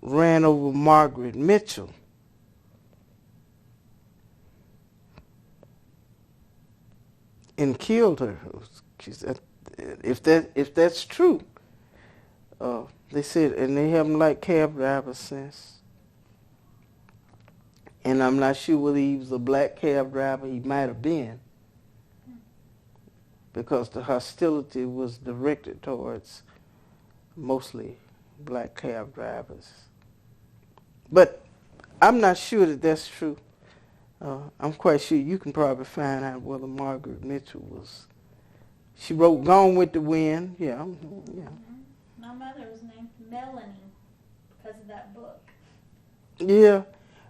ran over Margaret Mitchell and killed her. She said, if that's true, They said, and they haven't liked cab drivers since. And I'm not sure whether he was a black cab driver. He might have been, because the hostility was directed towards mostly black cab drivers. But I'm not sure that that's true. I'm quite sure you can probably find out whether Margaret Mitchell was. She wrote "Gone with the Wind." Yeah, yeah. Mm-hmm. My mother was named Melanie because of that book. Yeah,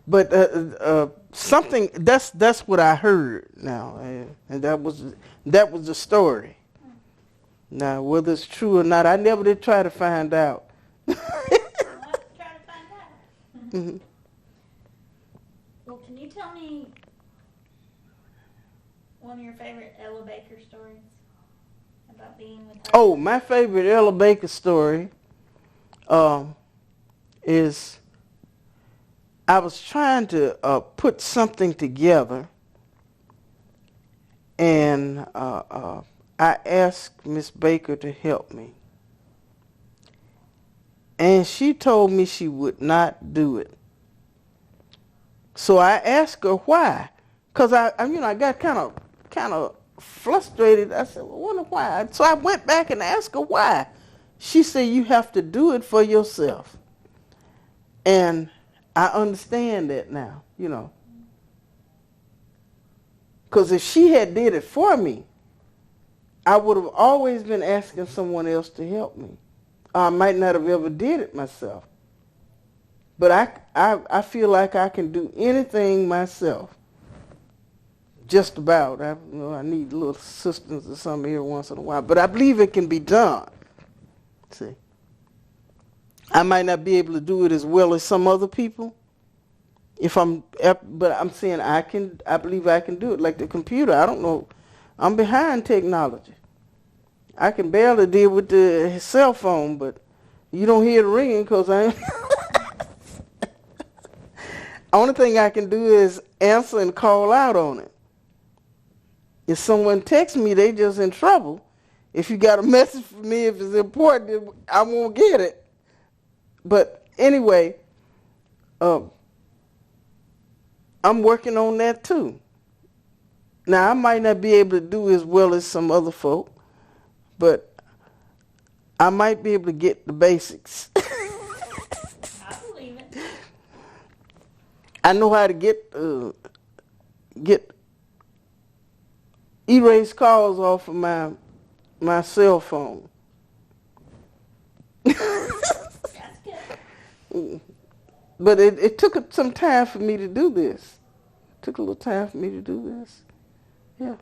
but something that's what I heard now, and that was the story. Now, whether it's true or not, I never did try to find out. Well, let's try to find out. Mm-hmm. Well, can you tell me one of your favorite Ella Baker stories about being with her? Oh, my favorite Ella Baker story is I was trying to put something together, and I asked Miss Baker to help me. And she told me she would not do it. So I asked her why, because I got kind of frustrated. I said, well, I wonder why. So I went back and asked her why. She said, you have to do it for yourself. And I understand that now, because if she had did it for me, I would have always been asking someone else to help me. I might not have ever did it myself. But I feel like I can do anything myself. Just about. I need a little assistance or something here once in a while. But I believe it can be done. See, I might not be able to do it as well as some other people. But I'm saying I believe I can do it. Like the computer, I don't know. I'm behind technology. I can barely deal with the cell phone, but you don't hear it ringing because I. Only thing I can do is answer and call out on it. If someone texts me, they just in trouble. If you got a message for me, if it's important, I won't get it. But anyway, I'm working on that too. Now, I might not be able to do as well as some other folk, but I might be able to get the basics. I believe it. I know how to get erase calls off of my cell phone. That's good. But it took some time for me to do this. It took a little time for me to do this. Yeah.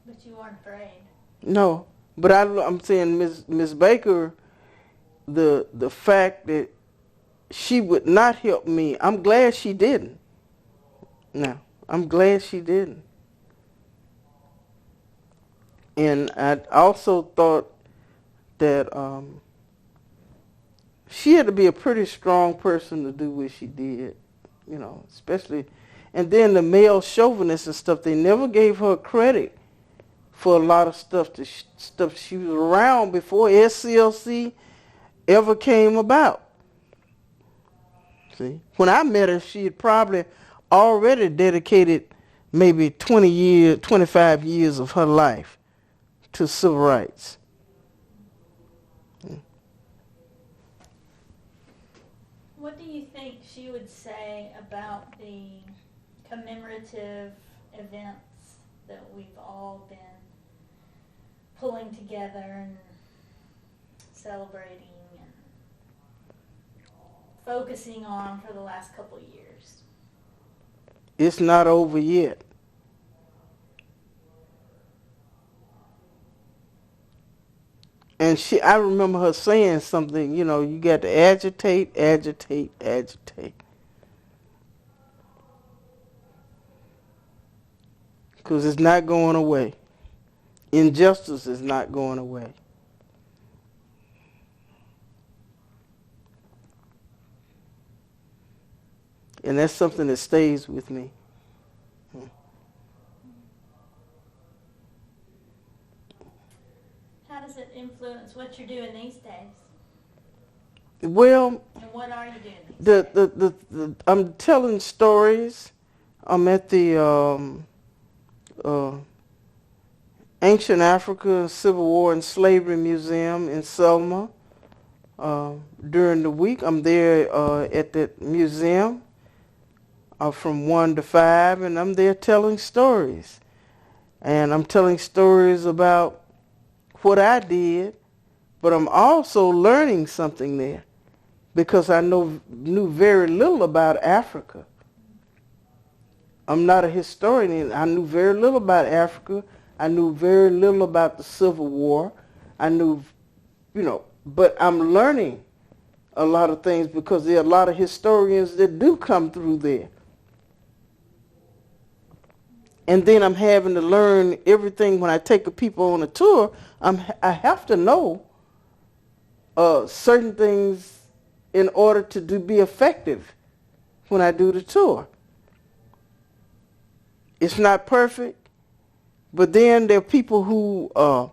But you weren't afraid. No, but I'm saying Miss Baker, the fact that she would not help me, I'm glad she didn't. No, I'm glad she didn't. And I also thought that she had to be a pretty strong person to do what she did, especially. And then the male chauvinists and stuff, they never gave her credit for a lot of stuff. Stuff she was around before SCLC ever came about. See, when I met her, she had probably already dedicated maybe 25 years of her life to civil rights. What do you think she would say about the commemorative events that we've all been pulling together and celebrating and focusing on for the last couple of years? It's not over yet. And I remember her saying something, you got to agitate. Because it's not going away. Injustice is not going away. And that's something that stays with me. How does it influence what you're doing these days? Well, And what are you doing these days? I'm telling stories. I'm at the uh, Ancient Africa Civil War and Slavery Museum in Selma. During the week, I'm there at that museum from 1 to 5, and I'm there telling stories. And I'm telling stories about what I did, but I'm also learning something there because I knew very little about Africa. I'm not a historian. I knew very little about Africa. I knew very little about the Civil War. I knew, but I'm learning a lot of things because there are a lot of historians that do come through there. And then I'm having to learn everything when I take the people on a tour. I have to know certain things in order to be effective when I do the tour. It's not perfect, but then there are people who are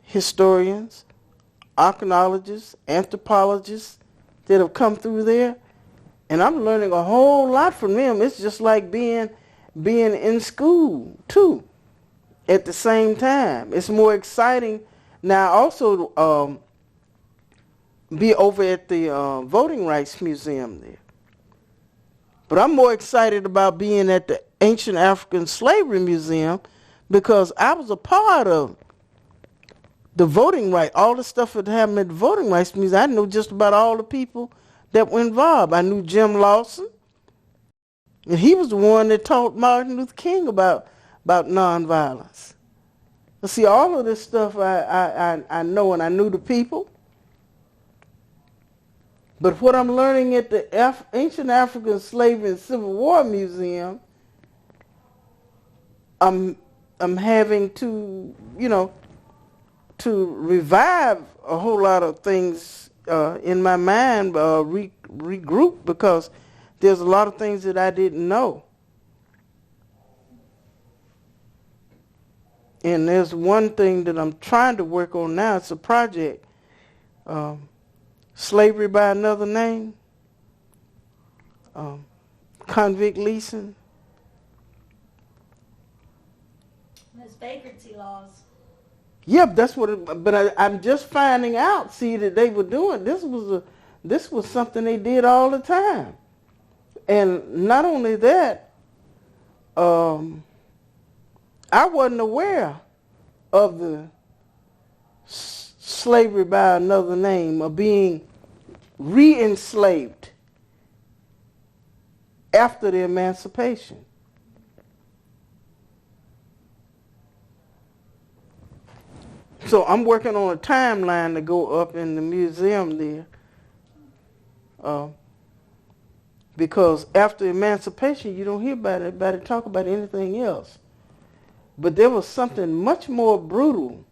historians, archaeologists, anthropologists that have come through there, and I'm learning a whole lot from them. It's just like being in school too at the same time. It's more exciting. Now I also be over at the Voting Rights Museum there. But I'm more excited about being at the Ancient African Slavery Museum because I was a part of the voting rights, all the stuff that happened at the Voting Rights Museum. I knew just about all the people that were involved. I knew Jim Lawson, and he was the one that taught Martin Luther King about nonviolence. See, all of this stuff I know, and I knew the people. But what I'm learning at the Ancient African Slavery and Civil War Museum, I'm having to, to revive a whole lot of things in my mind, regroup, because there's a lot of things that I didn't know. And there's one thing that I'm trying to work on now. It's a project. Slavery by Another Name, convict leasing. Those vagrancy laws. Yep, that's what. But I'm just finding out. See that they were doing this was something they did all the time, and not only that, I wasn't aware of the slavery by another name, of being re-enslaved after the emancipation. So I'm working on a timeline to go up in the museum there, because after emancipation you don't hear about it talk about anything else. But there was something much more brutal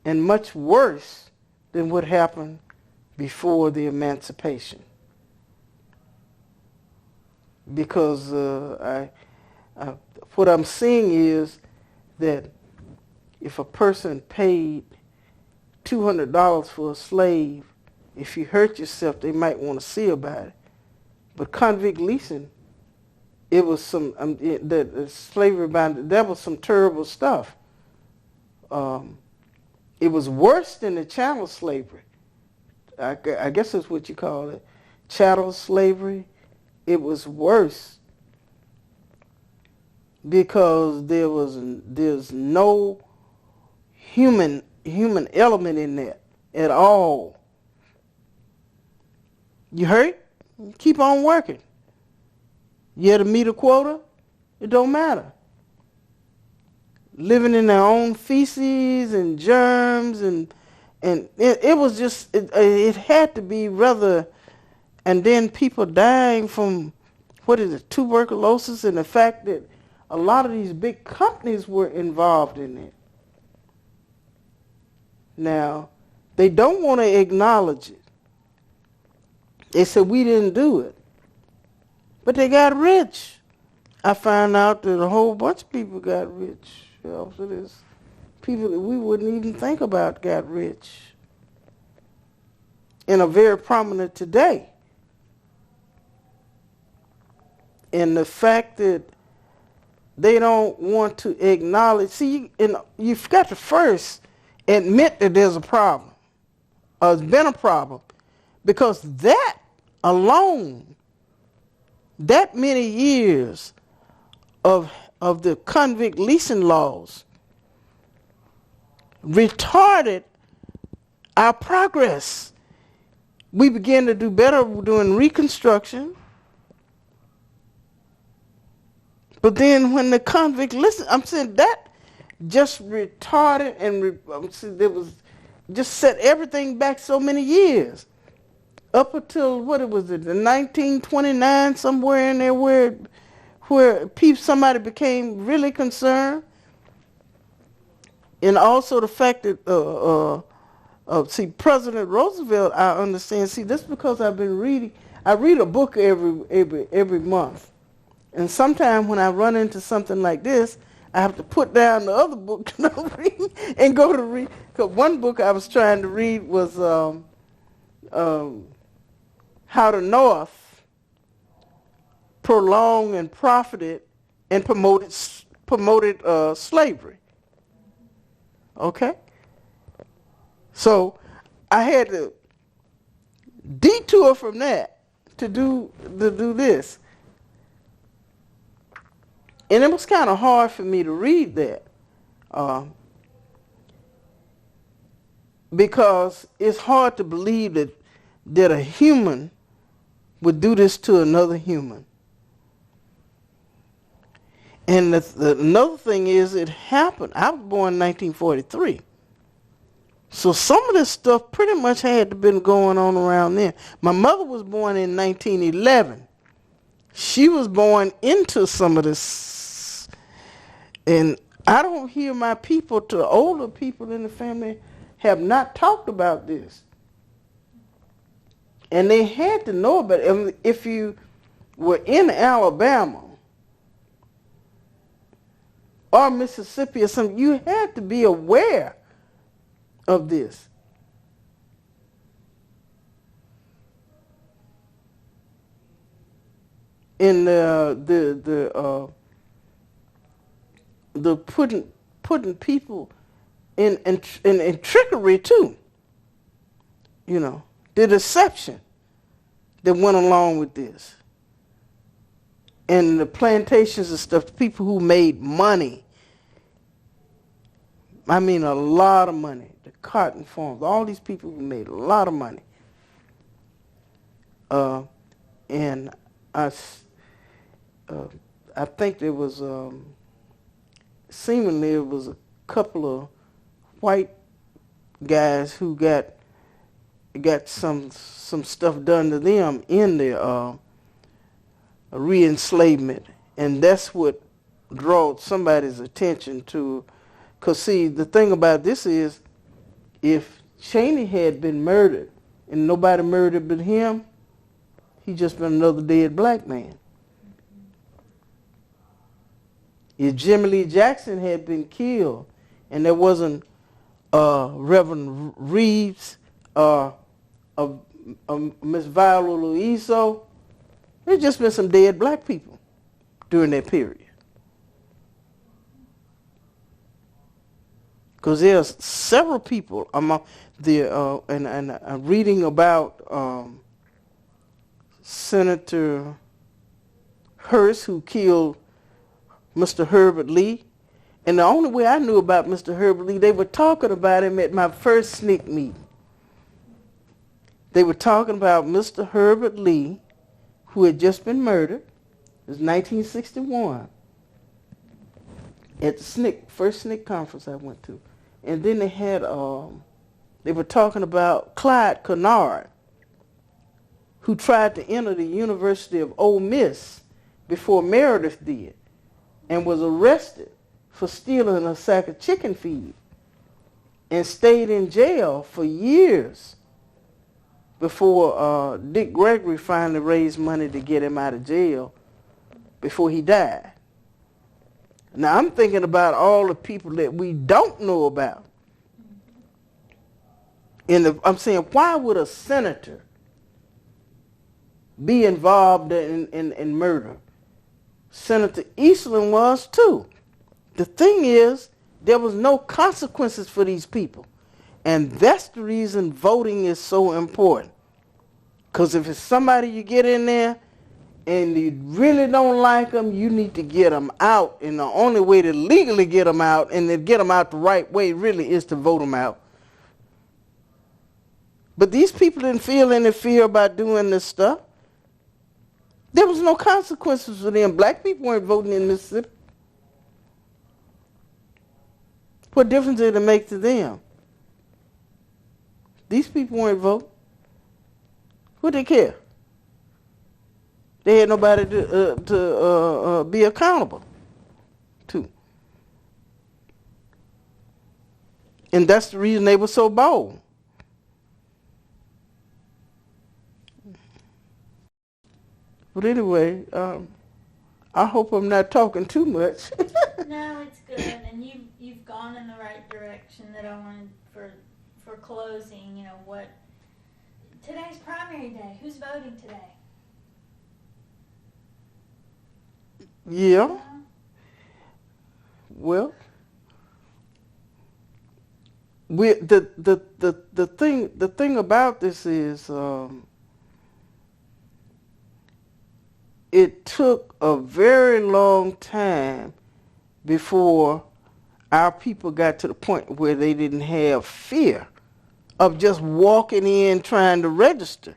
and much worse than what happened before the emancipation. Because what I'm seeing is that if a person paid $200 for a slave, if you hurt yourself, they might want to see about it. But convict leasing, it was some the slavery bound. That was some terrible stuff. It was worse than the chattel slavery. I guess that's what you call it, chattel slavery. It was worse because there's no human element in that at all. You hurt? Keep on working. You had to meet a quota? It don't matter. Living in their own feces and germs, and it was just, it had to be rather, and then people dying from, tuberculosis, and the fact that a lot of these big companies were involved in it. Now, they don't want to acknowledge it. They said, we didn't do it. But they got rich. I found out that a whole bunch of people got rich. So there's people that we wouldn't even think about got rich. and are very prominent today. And the fact that they don't want to acknowledge, see, you've got to first admit that there's a problem, or there's been a problem, because that alone, that many years of the convict leasing laws retarded our progress. We began to do better doing Reconstruction. But then when the convict listen, I'm saying that just retarded and I'm saying there was just set everything back so many years. Up until what it was, in 1929, somewhere in there where somebody became really concerned. And also the fact that see, President Roosevelt, I understand. See, this is because I've been reading. I read a book every month. And sometimes when I run into something like this, I have to put down the other book that I'm reading and go to read. Because one book I was trying to read was How the North Prolonged and Profited and Promoted Slavery. Okay? So I had to detour from that to do this. And it was kind of hard for me to read that because it's hard to believe that a human would do this to another human. And another thing is, it happened. I was born in 1943. So some of this stuff pretty much had to been going on around then. My mother was born in 1911. She was born into some of this. And I don't hear my people, to older people in the family, have not talked about this. And they had to know about it. If you were in Alabama or Mississippi or something, you had to be aware of this. And the putting people in trickery too. You know, the deception that went along with this. And the plantations and stuff, the people who made money. I mean, a lot of money. The cotton farms, all these people who made a lot of money. And I think there was, seemingly it was a couple of white guys who got some stuff done to them in the re-enslavement, and that's what drew somebody's attention to. Because see, the thing about this is, if Cheney had been murdered and nobody murdered but him, he'd just been another dead black man. If Jimmy Lee Jackson had been killed and there wasn't Reverend Reeves or Miss Viola Luiso, there'd just been some dead black people during that period. Because there's several people among the and I'm reading about Senator Hearst, who killed Mr. Herbert Lee. And the only way I knew about Mr. Herbert Lee, they were talking about him at my first SNCC meeting. They were talking about Mr. Herbert Lee, who had just been murdered. It was 1961 at the SNCC, first SNCC conference I went to. And then they had, they were talking about Clyde Kennard, who tried to enter the University of Ole Miss before Meredith did, and was arrested for stealing a sack of chicken feed and stayed in jail for years before Dick Gregory finally raised money to get him out of jail before he died. Now I'm thinking about all the people that we don't know about. I'm saying, why would a senator be involved in murder? Senator Eastland was too. The thing is, there was no consequences for these people. And that's the reason voting is so important. Because if it's somebody you get in there and you really don't like them, you need to get them out. And the only way to legally get them out, and to get them out the right way, really is to vote them out. But these people didn't feel any fear about doing this stuff. There was no consequences for them. Black people weren't voting in Mississippi. What difference did it make to them? These people weren't voting. What they care? They had nobody to be accountable to. And that's the reason they were so bold. But anyway, I hope I'm not talking too much. No, it's good, and you've gone in the right direction that I wanted for closing. You know what? Today's primary day. Who's voting today? Yeah. Well, the thing about this is, it took a very long time before our people got to the point where they didn't have fear of just walking in trying to register.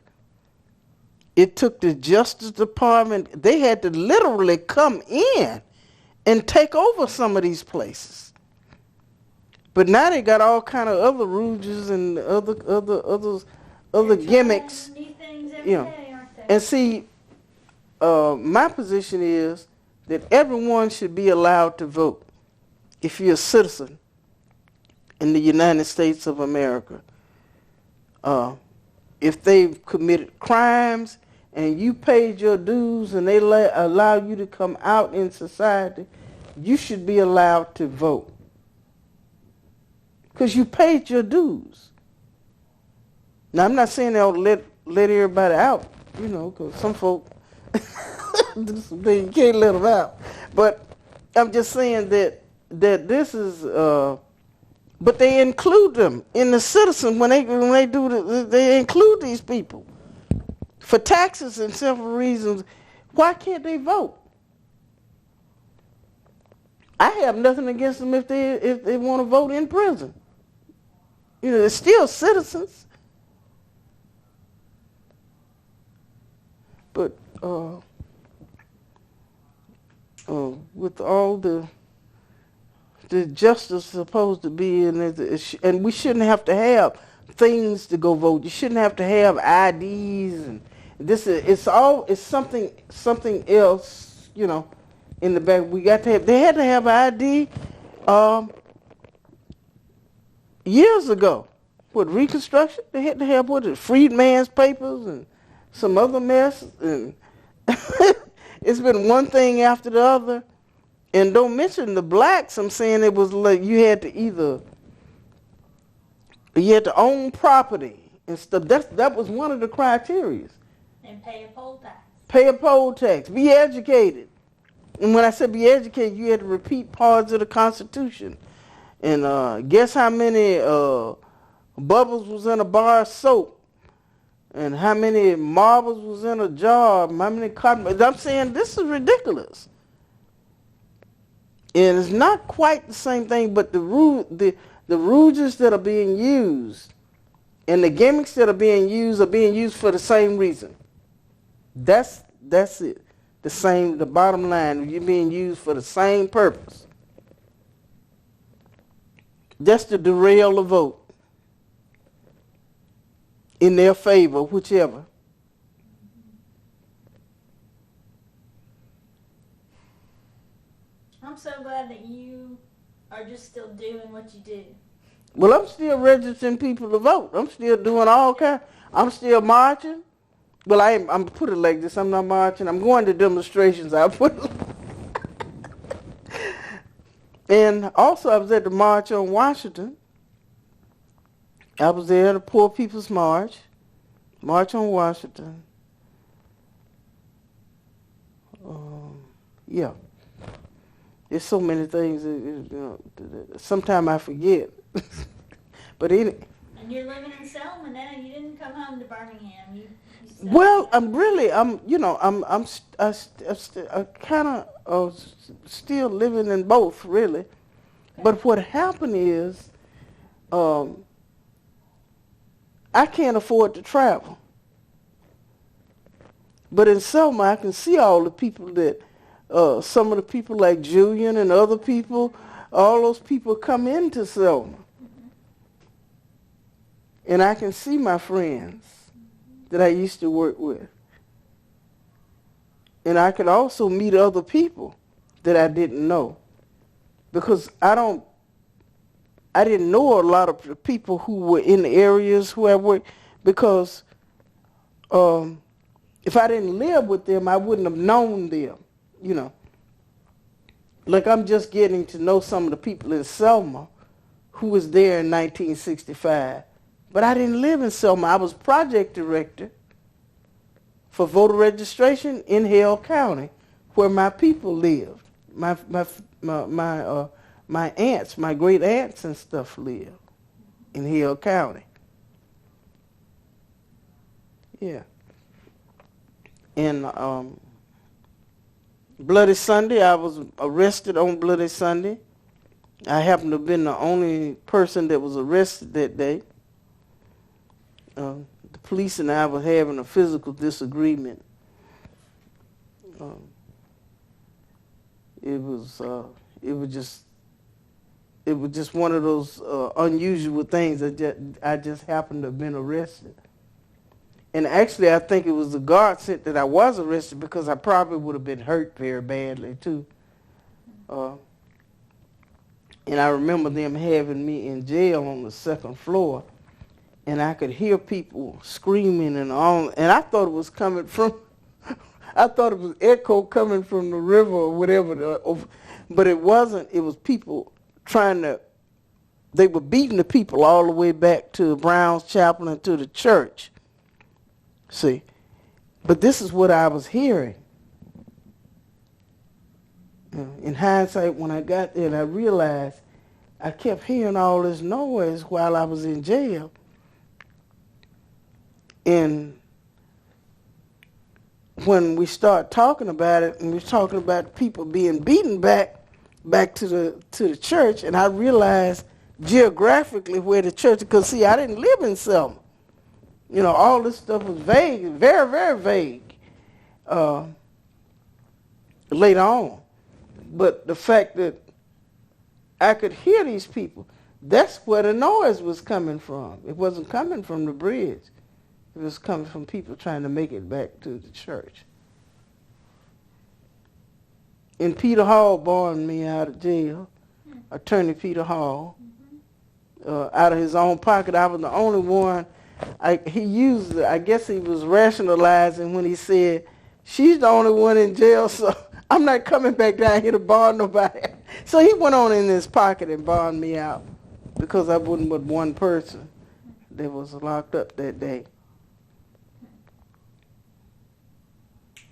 It took the Justice Department. They had to literally come in and take over some of these places. But now they got all kind of other rouges and other gimmicks. New things every You know. day, aren't they? And see, my position is that everyone should be allowed to vote if you're a citizen in the United States of America. If they've committed crimes and you paid your dues and they allow you to come out in society, you should be allowed to vote. Because you paid your dues. Now, I'm not saying they'll let everybody out, you know, because some folk, you can't let them out. But I'm just saying that this is, but they include them in the citizen when they do they include these people for taxes and several reasons. Why can't they vote? I have nothing against them if they want to vote in prison. You know, they're still citizens. But with all the justice supposed to be in it, and we shouldn't have to have things to go vote. You shouldn't have to have IDs, and it's something else, you know, in the back. They had to have ID years ago. What, Reconstruction? They had to have Freedman's Papers and some other mess, and it's been one thing after the other. And don't mention the blacks. I'm saying it was like you had to own property and stuff. That was one of the criteria. And pay a poll tax. Pay a poll tax. Be educated. And when I said be educated, you had to repeat parts of the Constitution. And guess how many bubbles was in a bar of soap? And how many marbles was in a jar? How many cotton? I'm saying this is ridiculous. And it's not quite the same thing, but the rouges that are being used and the gimmicks that are being used for the same reason. That's it. The bottom line, you're being used for the same purpose. That's to derail the vote in their favor, whichever. I'm so glad that you are just still doing what you do. Well, I'm still registering people to vote. I'm still doing all kinds. I'm still marching. Well, I'm put it like this. I'm not marching. I'm going to demonstrations. I put it. And also, I was at the March on Washington. I was there at the Poor People's March, March on Washington. Yeah. There's so many things that sometimes I forget. But And you're living in Selma now. You didn't come home to Birmingham. You well, I'm kind of still living in both, really. Okay. But what happened is, I can't afford to travel. But in Selma, I can see all the people that, some of the people like Julian and other people, all those people come into Selma. Mm-hmm. And I can see my friends that I used to work with. And I could also meet other people that I didn't know. Because I didn't know a lot of the people who were in the areas where I worked, because if I didn't live with them, I wouldn't have known them, you know. Like, I'm just getting to know some of the people in Selma who was there in 1965. But I didn't live in Selma. I was project director for voter registration in Hale County, where my people lived. My aunts, my great aunts and stuff lived in Hale County. Yeah. And Bloody Sunday, I was arrested on Bloody Sunday. I happened to have been the only person that was arrested that day. The police and I were having a physical disagreement. It was just one of those unusual things that I just happened to have been arrested. And actually, I think it was the guard sent that I was arrested, because I probably would have been hurt very badly too. And I remember them having me in jail on the second floor, and I could hear people screaming and all, and I thought it was coming from, I thought it was echo coming from the river or whatever, but it wasn't. It was people they were beating the people all the way back to Brown's Chapel and to the church. See, but this is what I was hearing. In hindsight, when I got there and I realized I kept hearing all this noise while I was in jail. And when we start talking about it, and we're talking about people being beaten back to the church, and I realized geographically where the church, because see, I didn't live in Selma. You know, all this stuff was vague, very, very vague later on. But the fact that I could hear these people, that's where the noise was coming from. It wasn't coming from the bridge. It was coming from people trying to make it back to the church. And Peter Hall bonded me out of jail, Attorney Peter Hall, out of his own pocket. I was the only one. He used it. I guess he was rationalizing when he said, she's the only one in jail, so I'm not coming back down here to bond nobody. So he went on in his pocket and bonded me out, because I wasn't but one person that was locked up that day.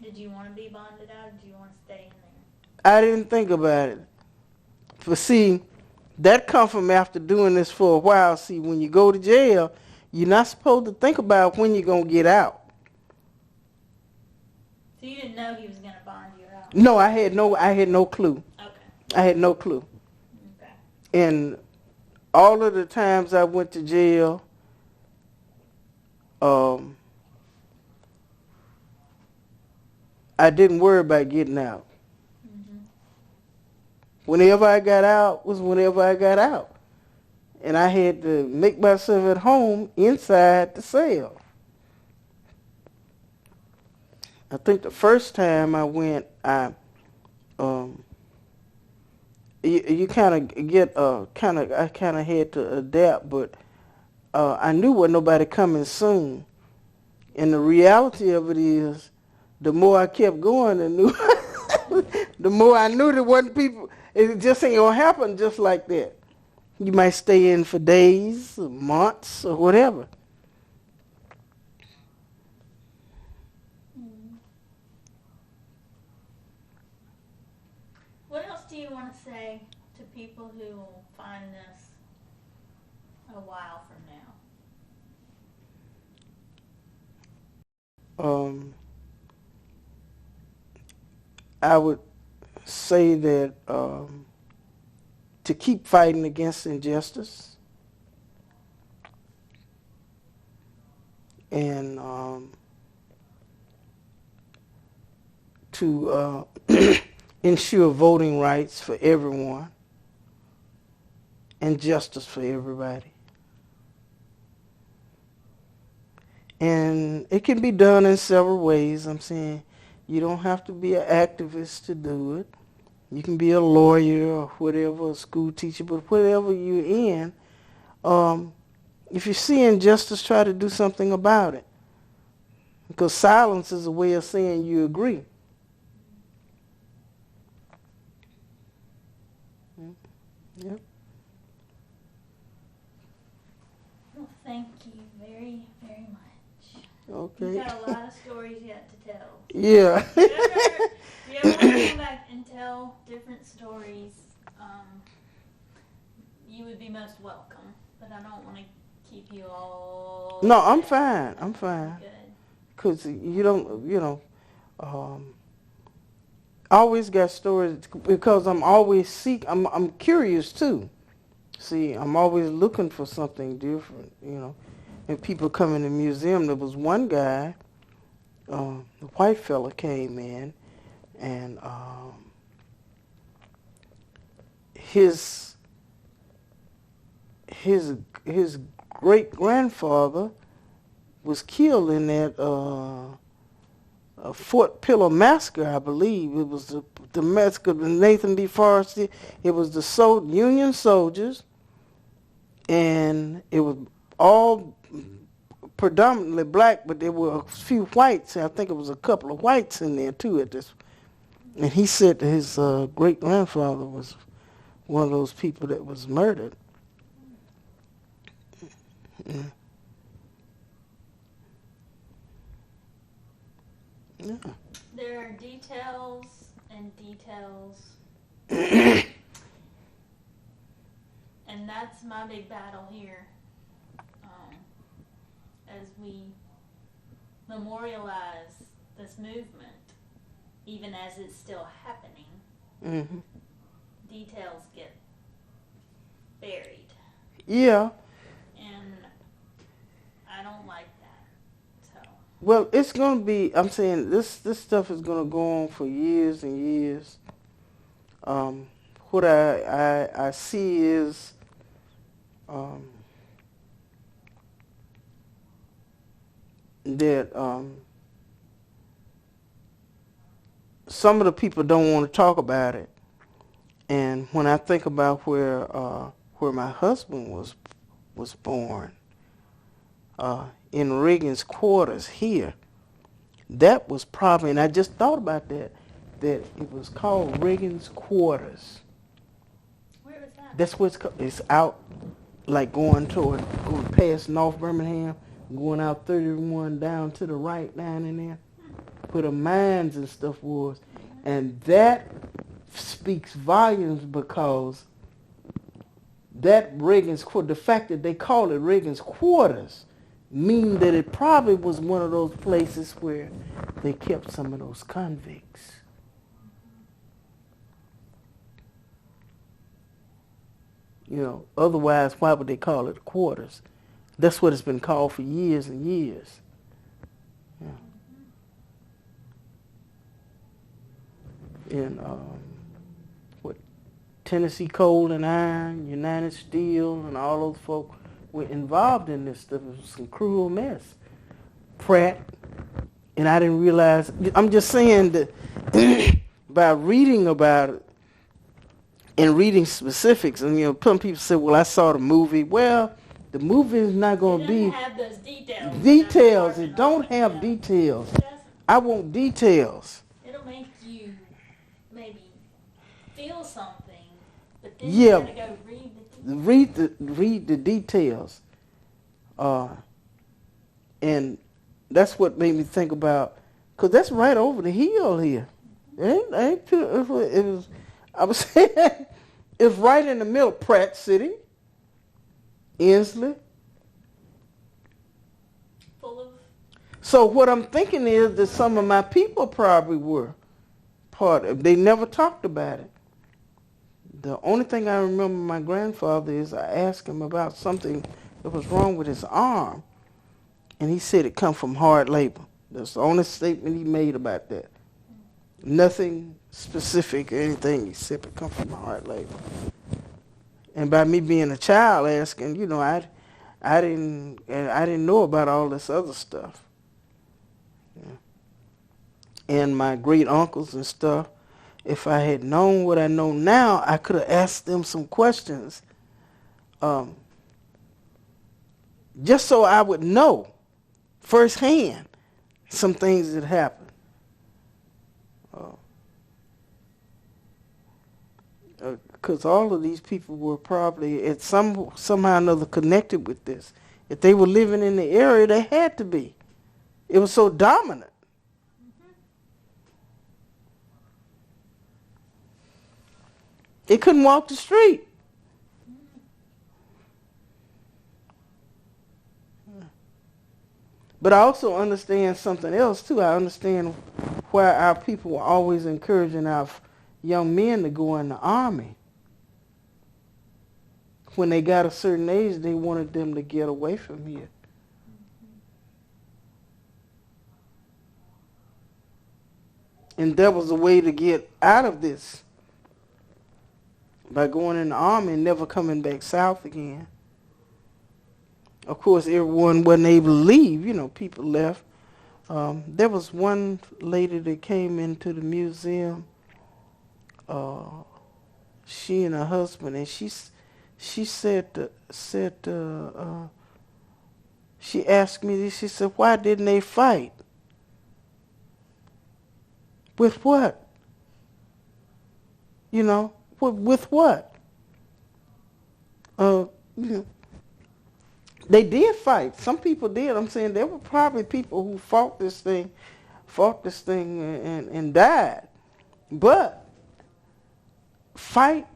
Did you want to be bonded out, or did you want to stay in there? I didn't think about it. But see, that come from after doing this for a while. See, when you go to jail, you're not supposed to think about when you're going to get out. So you didn't know he was going to bond you out? No, I had no clue. Okay. I had no clue. Okay. And all of the times I went to jail, I didn't worry about getting out. Mm-hmm. Whenever I got out was whenever I got out. And I had to make myself at home inside the cell. I think the first time I went, you kind of get I kind of had to adapt, but I knew wasn't nobody coming soon. And the reality of it is, the more I kept going, the more I knew there wasn't people. It just ain't gonna happen just like that. You might stay in for days, or months, or whatever. What else do you want to say to people who will find this a while from now? I would say that to keep fighting against injustice and to ensure voting rights for everyone and justice for everybody. And it can be done in several ways. I'm saying you don't have to be an activist to do it. You can be a lawyer or whatever, a school teacher, but whatever you're in, if you see injustice, try to do something about it. Because silence is a way of saying you agree. Yep. Well, thank you very, very much. Okay. You've got a lot of stories yet to tell. Yeah. If you ever want to come back and tell different stories, you would be most welcome. But I don't want to keep you all. No, I'm fine. I'm fine. Good. Because you don't, I always got stories because I'm always I'm curious too. See, I'm always looking for something different, And people come in the museum. There was one guy, the white fella came in, and his great grandfather was killed in that Fort Pillow massacre, I believe. It was the massacre of Nathan B. Forrest. It was the Union soldiers, and it was all predominantly black, but there were a few whites. I think it was a couple of whites in there too at this. And he said that his great grandfather was one of those people that was murdered. Yeah. Yeah. There are details and details. And that's my big battle here. As we memorialize this movement, even as it's still happening, details get buried. Yeah. And I don't like that. Well, it's going to be, I'm saying this stuff is going to go on for years and years. What I see is that some of the people don't want to talk about it. And when I think about where my husband was born, in Reagan's quarters here, that was probably, and I just thought about that it was called Reagan's quarters. Where was that? That's what it's out, like going past North Birmingham, going out 31 down to the right down in there, where the mines and stuff was. And that speaks volumes because that the fact that they call it Reagan's quarters, mean that it probably was one of those places where they kept some of those convicts. Otherwise, why would they call it quarters? That's what it's been called for years and years. Yeah. And Tennessee Coal and Iron, United Steel, and all those folk were involved in this stuff. It was some cruel mess. Pratt, and I didn't realize. I'm just saying that by reading about it and reading specifics, and some people say, "Well, I saw the movie." Well, the movie is not going to be. It doesn't have those details. Details. It don't have details. I want details. It'll make you maybe feel something, but then Yeah. you gotta go read the read the details, and that's what made me think about, because that's right over the hill here. Ain't too, it was, I was saying, it's right in the middle. Pratt City, Inslee. Full of. So what I'm thinking is that some of my people probably were part of. They never talked about it. The only thing I remember my grandfather is I asked him about something that was wrong with his arm, and he said it come from hard labor. That's the only statement he made about that. Nothing specific or anything except it come from hard labor. And by me being a child asking, you know, I didn't know about all this other stuff. Yeah. And my great uncles and stuff, if I had known what I know now, I could have asked them some questions, just so I would know firsthand some things that happened. Because all of these people were probably at somehow or another connected with this. If they were living in the area, they had to be. It was so dominant. They couldn't walk the street. But I also understand something else, too. I understand why our people were always encouraging our young men to go in the army. When they got a certain age, they wanted them to get away from here. And that was a way to get out of this, by going in the army and never coming back south again. Of course, everyone wasn't able to leave. You know, people left. There was one lady that came into the museum. She and her husband, and she said, she asked me this. She said, "Why didn't they fight?" With what? You know, with what? You know, they did fight. Some people did. I'm saying there were probably people who fought this thing and died. But fight,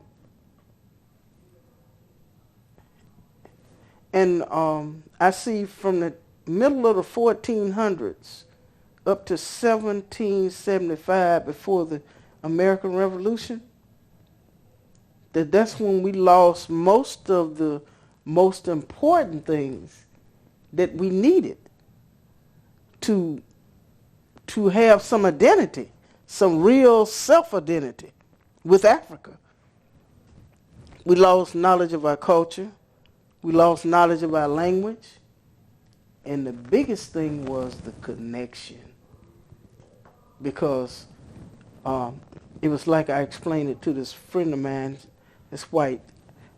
and I see from the middle of the 1400s up to 1775, before the American Revolution, that's when we lost most of the most important things that we needed to have some identity, some real self-identity with Africa. We lost knowledge of our culture. We lost knowledge of our language. And the biggest thing was the connection. Because it was like I explained it to this friend of mine, this white.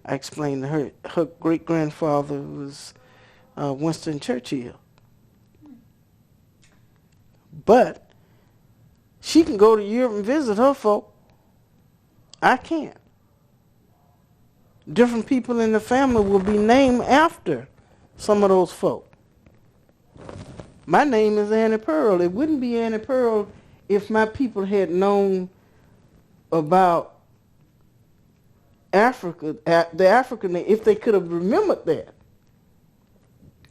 I explained to her, her great-grandfather was Winston Churchill. But she can go to Europe and visit her folk. I can't. Different people in the family will be named after some of those folk. My name is Annie Pearl. It wouldn't be Annie Pearl if my people had known about Africa, the African name, if they could have remembered that.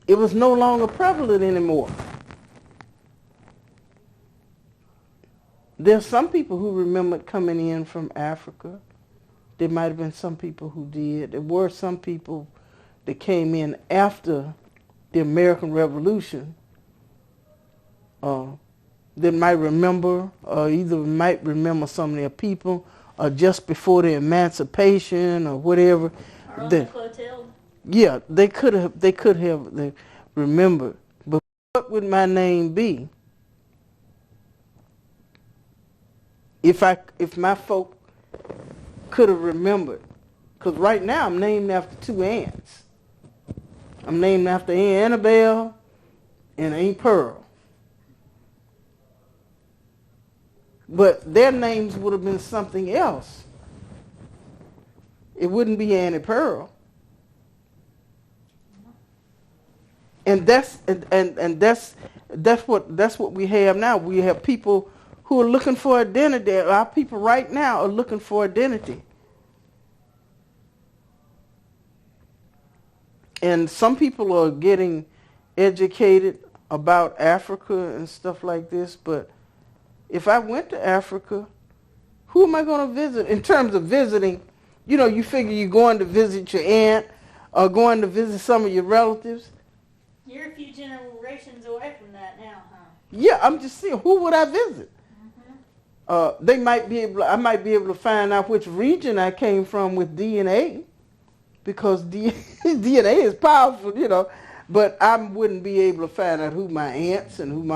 It was no longer prevalent anymore. There's some people who remembered coming in from Africa. There might have been some people who did. There were some people that came in after the American Revolution that might remember, or either might remember some of their people, or just before the emancipation or whatever. Or on the Clotilde. Yeah, they could have remembered. But what would my name be if my folk could have remembered? Because right now I'm named after two aunts. I'm named after Aunt Annabelle and Aunt Pearl. But their names would have been something else. It wouldn't be Annie Pearl. And that's what we have now. We have people who are looking for identity. Our people right now are looking for identity. And some people are getting educated about Africa and stuff like this, but if I went to Africa, who am I going to visit? In terms of visiting, you figure you're going to visit your aunt or going to visit some of your relatives. You're a few generations away from that now, huh? Yeah, I'm just saying, who would I visit? I might be able to find out which region I came from with DNA, because DNA is powerful, but I wouldn't be able to find out who my aunts and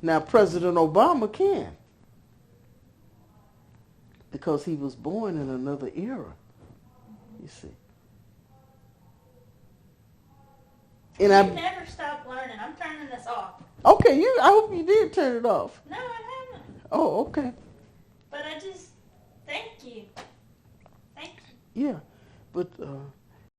now President Obama can, because he was born in another era, you see. And you never stop learning. I'm turning this off. Okay, I hope you did turn it off. No, I haven't. Oh, okay. But I just, thank you. Thank you. Yeah, but